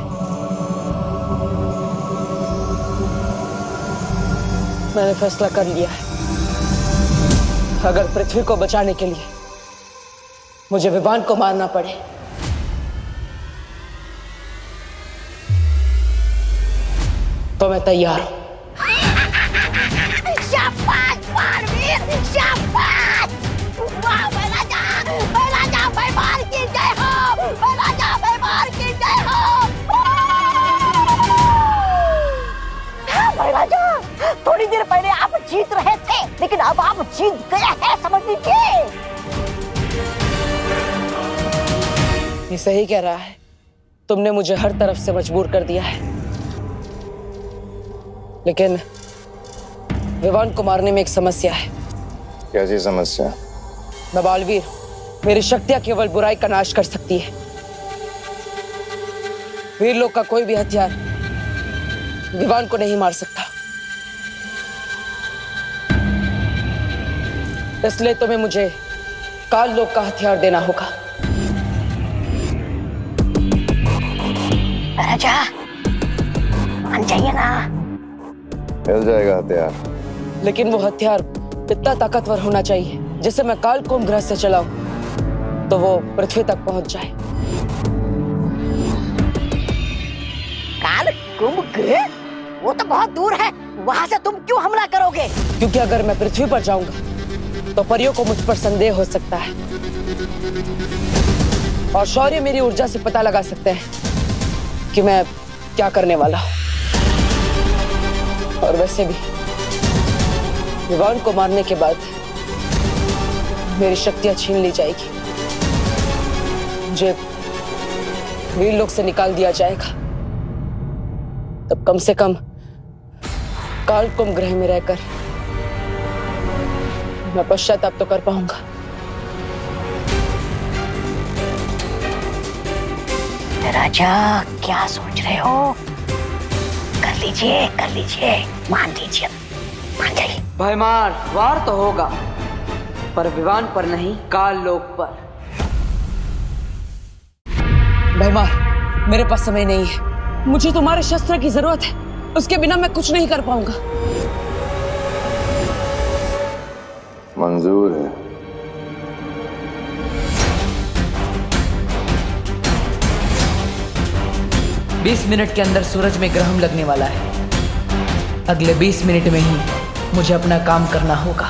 मैंने फैसला कर लिया है, अगर पृथ्वी को बचाने के लिए मुझे विवान को मारना पड़े तो मैं तैयार हूं। शाबाश बाणवीर, शाबाश! वाह भैराजा, भैराजा भैमार की जय हो, भैराजा भैमार की जय हो। हाँ भैराजा, थोड़ी देर पहले आप जीत रहे थे, लेकिन अब आप जीत गए हैं, समझ लीजिए। ये सही कह रहा है, तुमने मुझे हर तरफ से मजबूर कर दिया है, लेकिन विवान को मारने में एक समस्या है। कैसी समस्या? मैं बालवीर, मेरी शक्तियां केवल बुराई का नाश कर सकती है। वीर लोग का कोई भी हथियार विवान को नहीं मार सकता, इसलिए तुम्हें मुझे काल लोक का हथियार देना होगा। राजा मान जाइए ना। मिल जाएगा हथियार, लेकिन वो हथियार इतना ताकतवर होना चाहिए जिसे मैं काल कुंभ ग्रह से चलाऊं तो वो पृथ्वी तक पहुंच जाए। काल कुंभ ग्रह? वो तो बहुत दूर है, वहां से तुम क्यों हमला करोगे? क्योंकि अगर मैं पृथ्वी पर जाऊंगा तो परियों को मुझ पर संदेह हो सकता है और शौर्य मेरी ऊर्जा से पता लगा सकते हैं कि मैं क्या करने वाला हूं। और वैसे भी विवान को मारने के बाद मेरी शक्तियां छीन ली जाएगी, मुझे वीर लोक से निकाल दिया जाएगा, तब कम से कम काल कुंभ ग्रह में रहकर मैं पश्चाताप तो कर पाऊंगा। राजा क्या सोच रहे हो? कर लीजिए, मान लीजिए, मान जाइए। भयमार वार तो होगा, पर विवान पर नहीं, काल लोक पर। भयमार, मेरे पास समय नहीं है, मुझे तुम्हारे शस्त्र की जरूरत है, उसके बिना मैं कुछ नहीं कर पाऊंगा। मंजूर है। बीस मिनट के अंदर सूरज में ग्रहण लगने वाला है। अगले 20 मिनट में ही मुझे अपना काम करना होगा।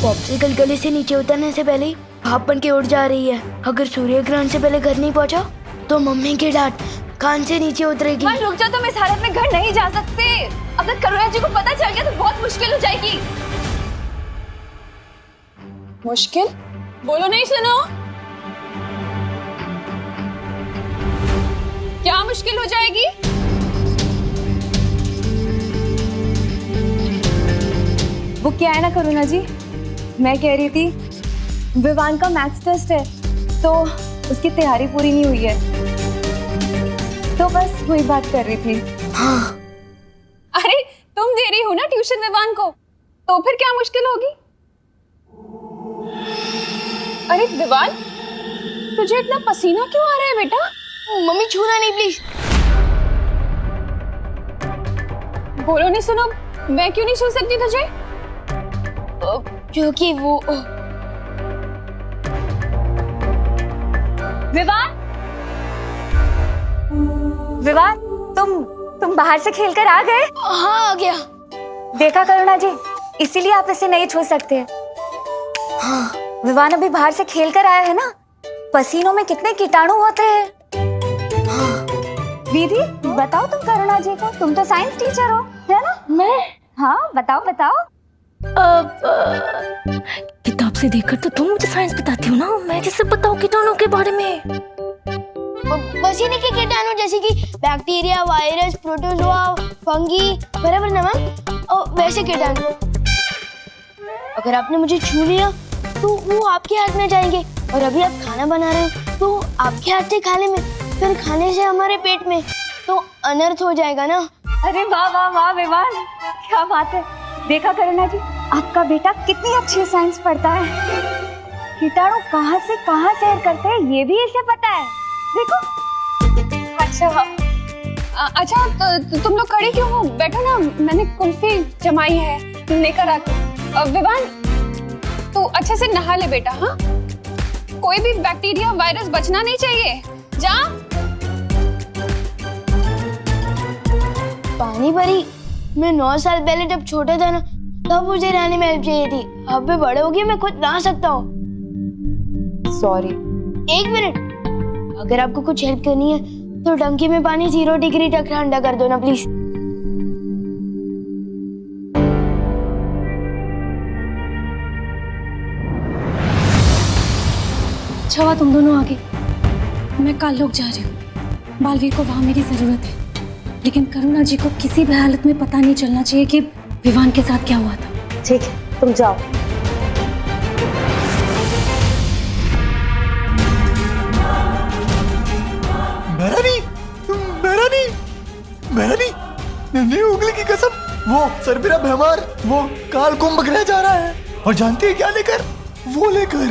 पॉप्सिकल गले से नीचे उतरने से पहले ही भाप बन के उड़ जा रही है। अगर सूर्य ग्रहण से पहले घर नहीं पहुंचा तो मम्मी की डांट कान से नीचे उतरेगी। मां रुक जा, तुम इस हालत में घर नहीं जा सकते। अगर करुणा जी को पता चल गया तो बहुत मुश्किल हो जाएगी। मुश्किल? बोलो नहीं, सुनो। क्या मुश्किल हो जाएगी? वो क्या है ना करुणा जी, मैं कह रही थी विवान का मैथ्स टेस्ट है तो उसकी तैयारी पूरी नहीं हुई है, तो बस वही बात कर रही थी। हाँ। अरे तुम दे रही हो ना ट्यूशन विवान को, तो फिर क्या मुश्किल होगी? अरे विवान, तुझे इतना पसीना क्यों आ रहा है बेटा? मम्मी छूना नहीं प्लीज। बोलो नहीं, सुनो, मैं क्यों नहीं छू सकती तुझे? क्योंकि वो विवान, विवान, तुम बाहर से खेलकर आ गए? हाँ आ गया। देखा करुणा जी, इसीलिए आप इसे नहीं छू सकते। हाँ। विवान अभी बाहर से खेलकर आया है ना, पसीनों में कितने कीटाणु होते हैं। हाँ। दीदी बताओ तुम करुणा जी को, तुम तो साइंस टीचर हो, है ना? मैं? हाँ बताओ बताओ। किताब से देखकर तो तुम मुझे साइंस बताती हो ना, मैं कैसे बताऊं कीटाणु के बारे में? पसीने के कीटाणु जैसे कि बैक्टीरिया, वायरस, प्रोटोजोआ, फंगी, बराबर ना मैम? और वैसे कीटाणु अगर आपने मुझे छू लिया तो वो आपके हाथ में जाएंगे, और अभी आप खाना बना रहे हो तो आपके हाथ से खाने में, फिर खाने से हमारे पेट में, तो अनर्थ हो जाएगा ना। अरे वाह वाह वाह विवान, क्या बात है। देखा करुणा जी, आपका बेटा कितनी अच्छी साइंस पढ़ता है। कीटाणु कहाँ से कहाँ सैर करते हैं ये भी इसे पता है। देखो। अच्छा अच्छा तो तुम लोग खड़े क्यों हो? बैठो ना, मैंने कुल्फी जमाई है, लेकर आती। विवान तू अच्छे से नहा ले बेटा। हाँ, कोई भी बैक्टीरिया वायरस बचना नहीं चाहिए। जा। पानी परी, मैं 9 साल पहले जब छोटा था ना, तब मुझे नहाने में हेल्प चाहिए थी। अब मैं बड़े हो गए, मैं खुद नहा सकता हूँ। सॉरी। 1 मिनट, अगर आपको कुछ हेल्प करनी है तो टंकी में पानी 0 डिग्री तक ठंडा कर दो ना प्लीज। अच्छा हुआ तुम दोनों आगे। मैं कल लोग जा रही हूँ। बालवीर को वहाँ मेरी जरूरत है, लेकिन करुणा जी को किसी भी हालत में पता नहीं चलना चाहिए कि विवान के साथ क्या हुआ था। ठीक है, तुम जाओ। मेहरानी, नन्ही उंगली की कसम, वो सरबिरा भैमार वो काल कुंभ ग्रह जा रहा है, और जानती है क्या लेकर? वो लेकर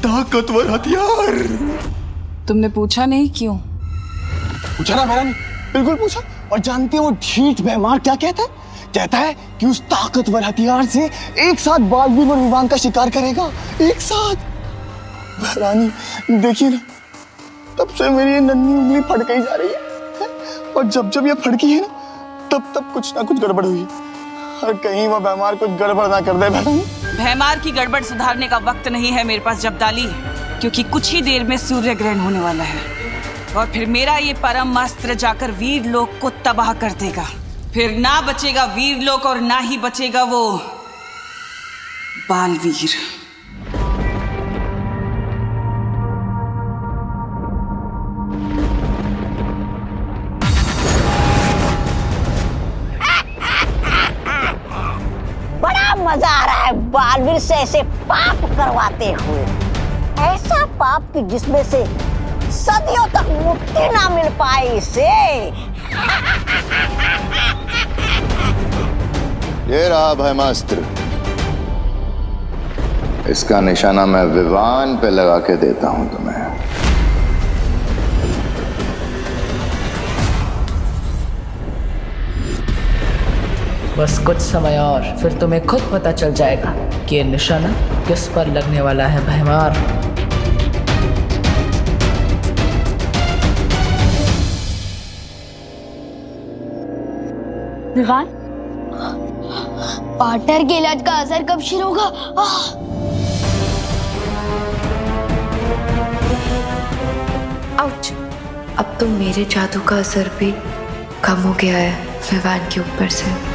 ताकतवर हथियार। तुमने पूछा नहीं क्यों? पूछा ना मेहरानी, बिल्कुल पूछा। और जानती है वो ढीठ भैमार क्या कहता है? कहता है कि उस ताकतवर हथियार से एक साथ बालवीर और विवान का शिकार करेगा, एक साथ। मेहरानी देखिए ना, तब से मेरी ये नन्ही उंगली फट गई जा रही है, और जब जब ये फड़की है ना, तब तब कुछ ना कुछ गड़बड़ हुई। और कहीं वो भैमार कुछ गड़बड़ ना कर दे। भैमार की गड़बड़ सुधारने का वक्त नहीं है मेरे पास जब्दाली, क्योंकि कुछ ही देर में सूर्य ग्रहण होने वाला है, और फिर मेरा ये परम अस्त्र जाकर वीर लोक को तबाह कर देगा। फिर ना बचेगा वीर लोक और ना ही बचेगा वो बालवीर। मजा आ रहा है बालवीर से ऐसे पाप करवाते हुए, ऐसा पाप कि जिसमें से सदियों तक मुक्ति ना मिल पाए इसे। ये रहा ब्रह्मास्त्र, इसका निशाना मैं विवान पे लगा के देता हूं तुम्हें। बस कुछ समय और, फिर तुम्हें खुद पता चल जाएगा कि ये निशाना किस पर लगने वाला है भैमार। विवान, पार्टनर के इलाज का असर कब शुरू होगा? आउच! अब तो मेरे जादू का असर भी कम हो गया है विवान के ऊपर से।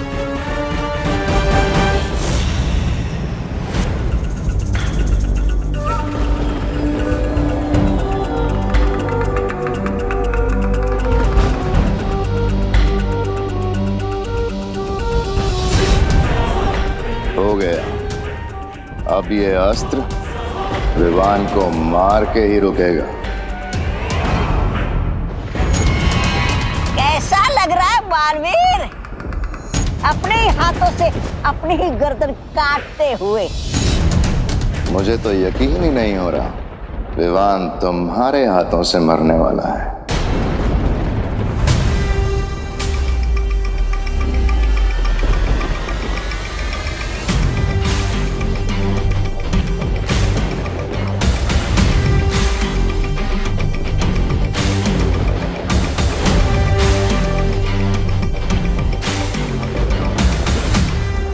हो गया। अब ये अस्त्र विवान को मार के ही रुकेगा। कैसा लग रहा है बालवीर? अपने ही हाथों से अपनी ही गर्दन काटते हुए। मुझे तो यकीन ही नहीं हो रहा, विवान तुम्हारे हाथों से मरने वाला है।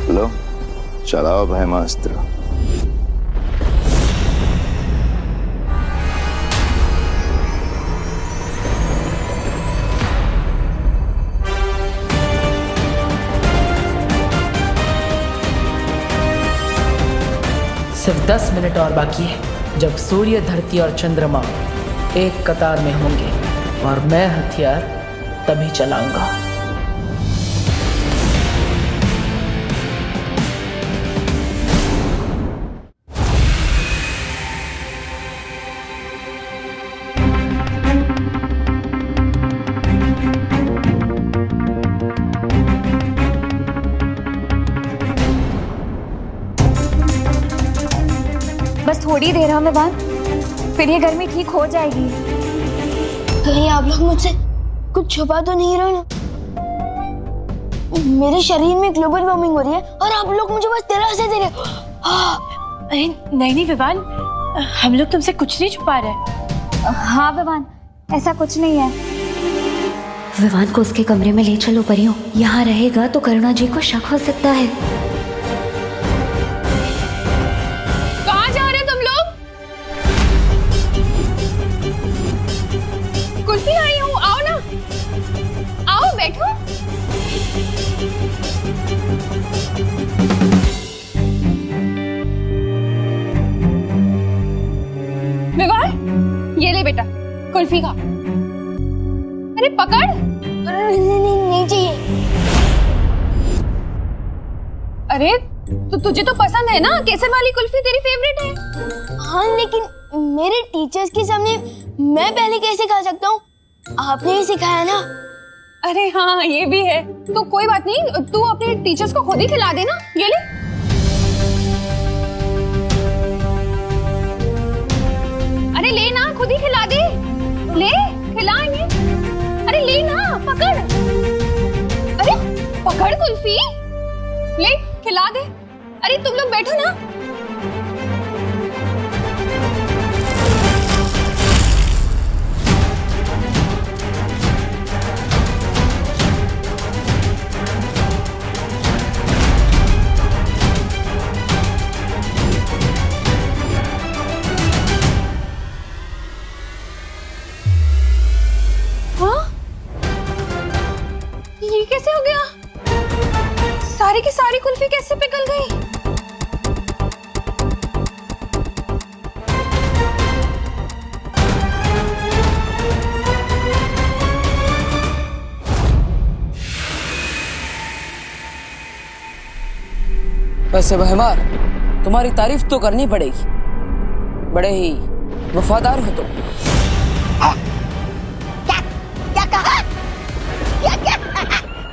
लो, चलाओ ब्रह्मास्त्र। सिर्फ 10 मिनट और बाकी है, जब सूर्य, धरती और चंद्रमा एक कतार में होंगे, और मैं हथियार तभी चलाऊंगा। थोड़ी देर है विवान, फिर ये गर्मी ठीक हो जाएगी। कहीं आप लोग मुझसे कुछ छुपा तो नहीं रहे ना? मेरे शरीर में ग्लोबल वार्मिंग हो रही है और आप लोग मुझे बस दिलासे दे रहे हो। अरे नहीं विवान, हम लोग तुमसे कुछ नहीं छुपा रहे। हाँ विवान, ऐसा कुछ नहीं है। विवान को उसके कमरे में ले चलो परियों, यहाँ रहेगा तो करुणा जी को शक हो सकता है। कहाँ जा रहे हो तुम लोग? कुल्फी आई हूँ, आओ ना, आओ बैठो। विवान, ये ले बेटा कुल्फी खा। अरे पकड़। नहीं चाहिए। अरे तो तुझे तो पसंद है ना, केसर वाली कुल्फी तेरी फेवरेट है। हाँ लेकिन मेरे टीचर्स के सामने मैं पहले कैसे खा सकता हूँ? आपने ही सिखाया ना। अरे हाँ ये भी है, तो कोई बात नहीं, तू अपने टीचर्स को खुद ही खिला देना। ये ले। अरे ले ना, खुद ही खिला दे, ले खिला इन्हें। अरे ले ना, पकड़। अरे पकड़ कुल्फी, ले खिला दे। अरे तुम लोग बैठो ना। कैसे हो गया? सारी की सारी कुल्फी कैसे पिघल गई? वैसे बहमार, तुम्हारी तारीफ तो करनी पड़ेगी, बड़े ही वफादार हो तुम। क्या कहा? क्या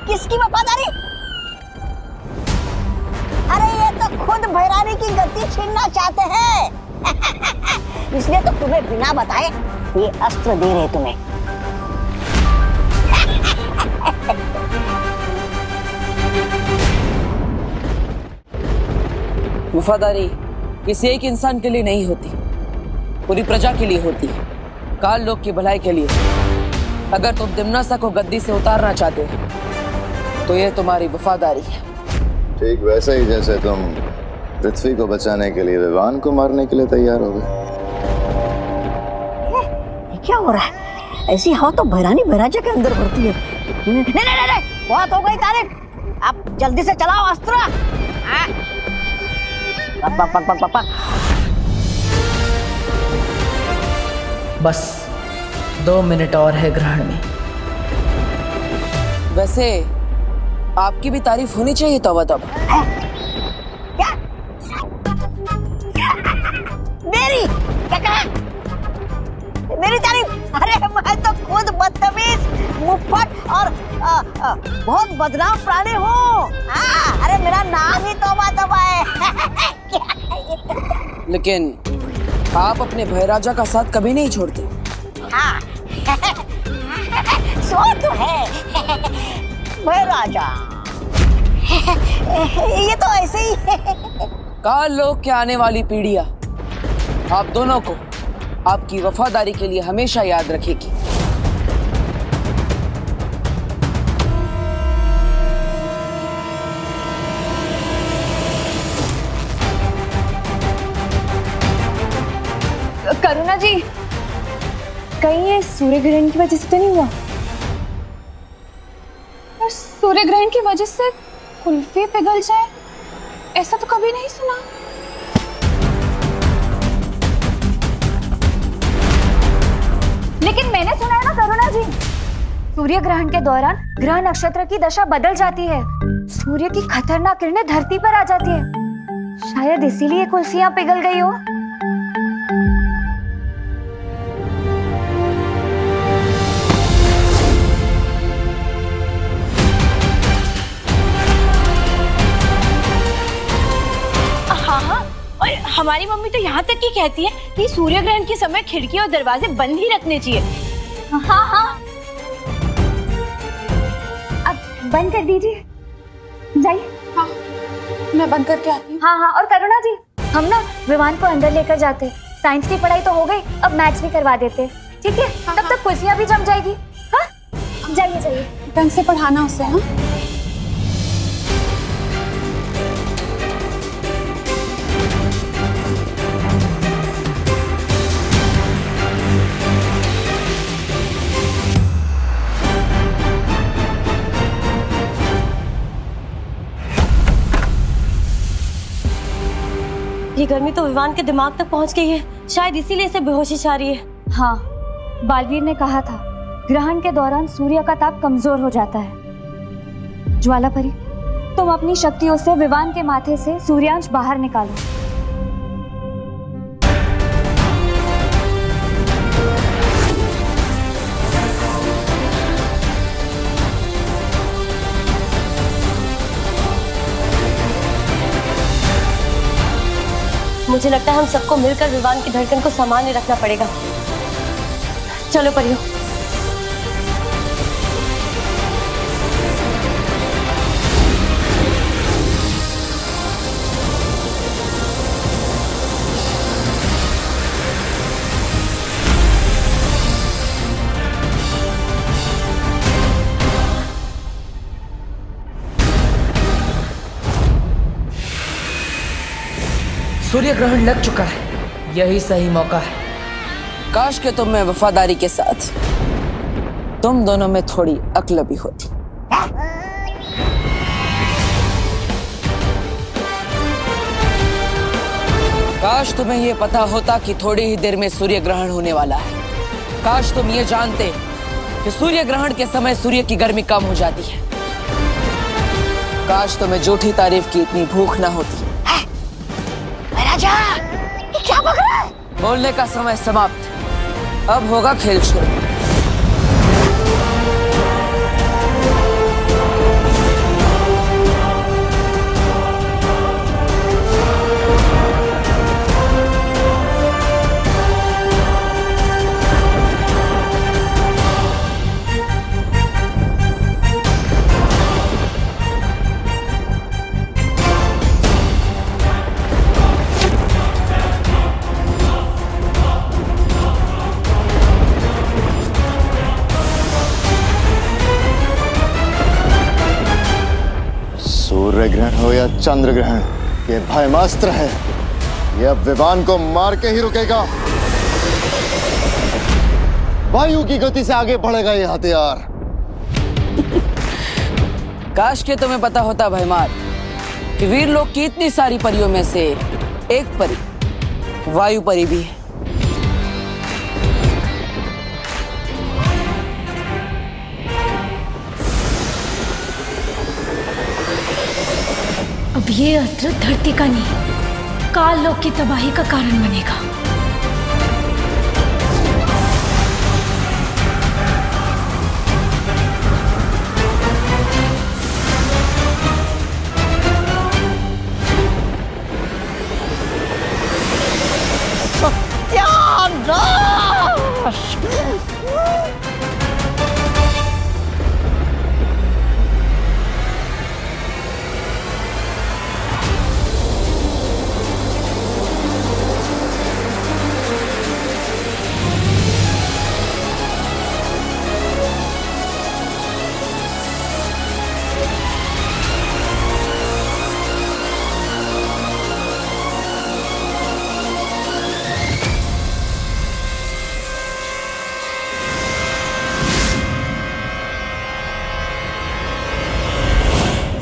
किसकी वफादारी? अरे ये तो खुद भैरानी की गद्दी छीनना चाहते हैं। इसलिए तो तुम्हें बिना बताए ये अस्त्र दे रहे तुम्हें। वफादारी किसी एक इंसान के लिए नहीं होती, पूरी प्रजा के लिए होती है, काल लोक की भलाई के लिए। अगर तुम दिम्नासा को गद्दी से उतारना चाहते हो तो ये तुम्हारी वफादारी है। ठीक वैसे ही जैसे तुम पृथ्वी को बचाने के लिए विवान को मारने के लिए तैयार हो गए। क्या हो रहा है? ऐसी हवा तो भैरानी भैराजा के अंदर भरती है। नहीं, बहुत हो गई तारीफ, आप जल्दी से चलाओ अस्त्र। बस 2 मिनट और है ग्रहण में। वैसे आपकी भी तारीफ होनी चाहिए तौबा तौबा। क्या? मेरी क्या कहा? मेरी तारीफ? अरे मैं तो खुद बदतमीज, मुफ्फट और बहुत बदनाम प्राणी हूँ। अरे मेरा नाम ही तौबा तौबा है। लेकिन आप अपने भैराजा का साथ कभी नहीं छोड़ते। हाँ सो तो है भैराजा। ये तो ऐसे ही है। काल लोक के आने वाली पीढ़ियां आप दोनों को आपकी वफादारी के लिए हमेशा याद रखेगी। करुणा जी, कहीं ये सूर्य ग्रहण की वजह से तो नहीं हुआ? और सूर्य ग्रहण की वजह से कुल्फी पिघल जाए, ऐसा तो कभी नहीं सुना। लेकिन मैंने सुना है ना करुणा जी, सूर्य ग्रहण के दौरान ग्रह नक्षत्र की दशा बदल जाती है, सूर्य की खतरनाक किरणें धरती पर आ जाती है। शायद इसीलिए कुल्फियां पिघल गई हो। हाँ, और हमारी मम्मी तो यहाँ तक कि कहती है कि सूर्य ग्रहण के समय खिड़की और दरवाजे बंद ही रखने चाहिए। हाँ हाँ, अब बंद कर दीजिए, जाइए। हाँ, मैं बंद करके आती हूँ। हाँ हाँ, और करुणा जी, हम ना विवान को अंदर लेकर जाते। साइंस की पढ़ाई तो हो गई, अब मैथ्स भी करवा देते, ठीक है? तब तक कुर्सियाँ भी जम जाएगी। हाँ, जाइए जाइए, ढंग से पढ़ाना उसे। हाँ, ये गर्मी तो विवान के दिमाग तक पहुंच गई है, शायद इसीलिए इसे बेहोशी छा रही है। हाँ, बालवीर ने कहा था ग्रहण के दौरान सूर्य का ताप कमजोर हो जाता है। ज्वालापरी, तुम अपनी शक्तियों से विवान के माथे से सूर्यांश बाहर निकालो। मुझे लगता है हम सबको मिलकर विवान की धड़कन को सामान्य रखना पड़ेगा। चलो परियो। सूर्य ग्रहण लग चुका है, यही सही मौका है। काश के तुम में वफादारी के साथ तुम दोनों में थोड़ी अक्ल भी होती। काश तुम्हें यह पता होता कि थोड़ी ही देर में सूर्य ग्रहण होने वाला है। काश तुम ये जानते कि सूर्य ग्रहण के समय सूर्य की गर्मी कम हो जाती है। काश तुम्हें झूठी तारीफ की इतनी भूख ना होती। राजा, ये क्या बक रहा है? बोलने का समय समाप्त, अब होगा खेल शुरू। सूर्य ग्रहण हो या चंद्र ग्रहण, ये भयमास्त्र है। ये अब विवान को मार के ही रुकेगा। वायु की गति से आगे बढ़ेगा ये हथियार। काश के तुम्हें पता होता भयमार कि वीर लोक की इतनी सारी परियों में से एक परी वायु परी भी है। अब ये अस्त्र धरती का नहीं, काल लोक की तबाही का कारण बनेगा।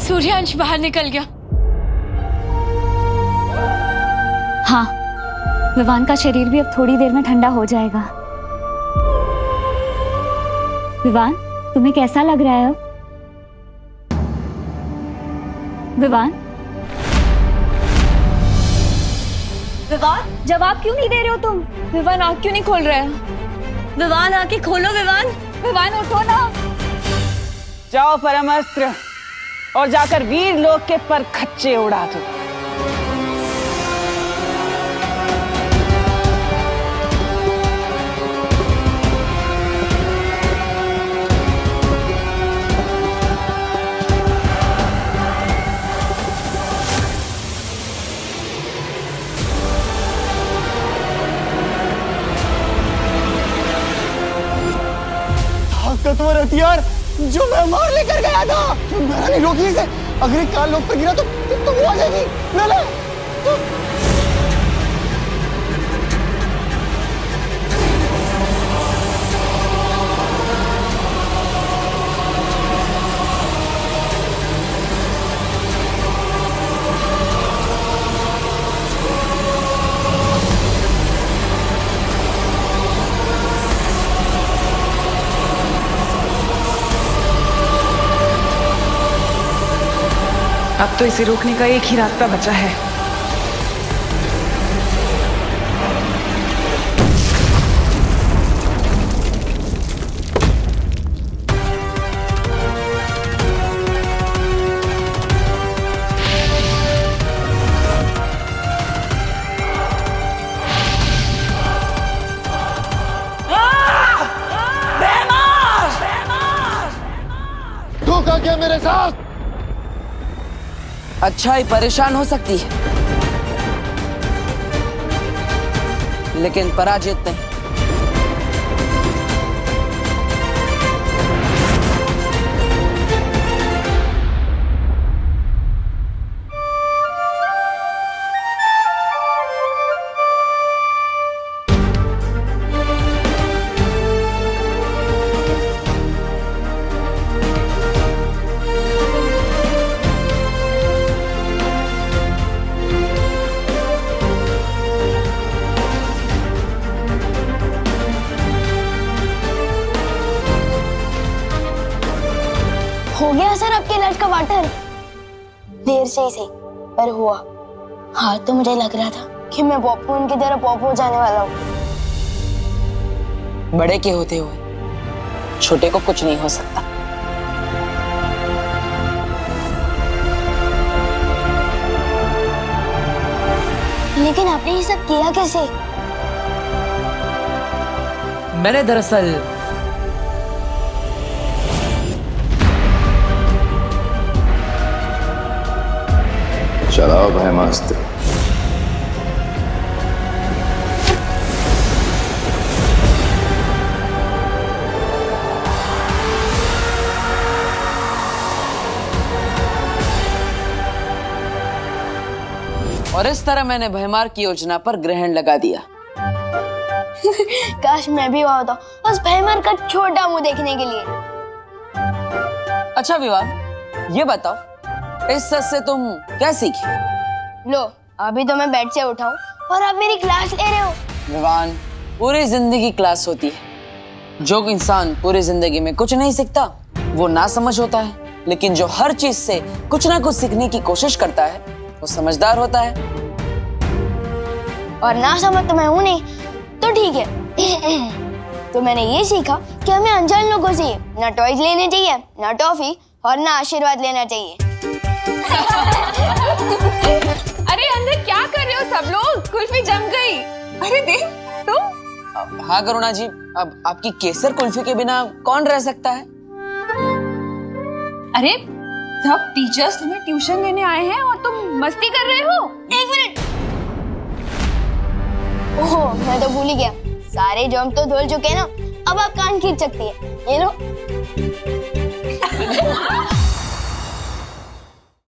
सूर्यांश बाहर निकल गया। हाँ, विवान का शरीर भी अब थोड़ी देर में ठंडा हो जाएगा। विवान, तुम्हें कैसा लग रहा है अब? विवान? विवान, जवाब क्यों नहीं दे रहे हो तुम? विवान आँख क्यों नहीं खोल रहे हैं? विवान आँखें खोलो विवान। विवान उठो ना। जाओ परमास्त्र और जाकर वीर लोक के पर खच्चे उड़ा दो। ताकतवर हथियार जो मैं मार लेकर गया था। मैंने नहीं रोकी इसे। अगर ये काल लोग पर गिरा तो वो आ जाएगी। ले ले। अब तो इसे रोकने का एक ही रास्ता बचा है। धोखा क्या मेरे साथ? अच्छाई परेशान हो सकती है, लेकिन पराजित नहीं। हो गया सर आपके इलाज का वाटर? देर से ही सही पर हुआ। हाँ तो मुझे लग रहा था कि मैं पॉपकॉर्न की तरह पॉप हो जाने वाला हूँ। बड़े के होते हुए छोटे को कुछ नहीं हो सकता। लेकिन आपने ये सब किया कैसे? मैंने दरअसल चलाओ भयमास्त्र। और इस तरह मैंने भयमार की योजना पर ग्रहण लगा दिया। काश मैं भी वहां होता, बस भयमार का छोटा मुंह देखने के लिए। अच्छा विवान, ये बताओ इस सच से तुम क्या सीखी? लो अभी तो मैं बेड से उठाऊं और आप मेरी क्लास ले रहे हो। विवान, पूरी जिंदगी क्लास होती है। जो इंसान पूरी जिंदगी में कुछ नहीं सीखता वो ना समझ होता है, लेकिन जो हर चीज से कुछ ना कुछ सीखने की कोशिश करता है वो समझदार होता है। और ना समझ तो मैं हूं नहीं, तो ठीक है। तो मैंने ये सीखा कि हमें अनजान लोगों से ना टॉयज लेने चाहिए, ना टॉफी और ना आशीर्वाद लेना चाहिए। अरे अंदर क्या कर रहे हो सब लोग? कुल्फी जम गई। अरे देख तुम। हाँ करुणा जी, अब आपकी केसर कुल्फी के बिना कौन रह सकता है? अरे सब टीचर्स तुम्हें ट्यूशन देने आए हैं और तुम मस्ती कर रहे हो। एक मिनट। ओह मैं तो भूल ही गया, सारे जॉम तो धुल चुके हैं ना, अब आप कान खींच सकती है। ये लो।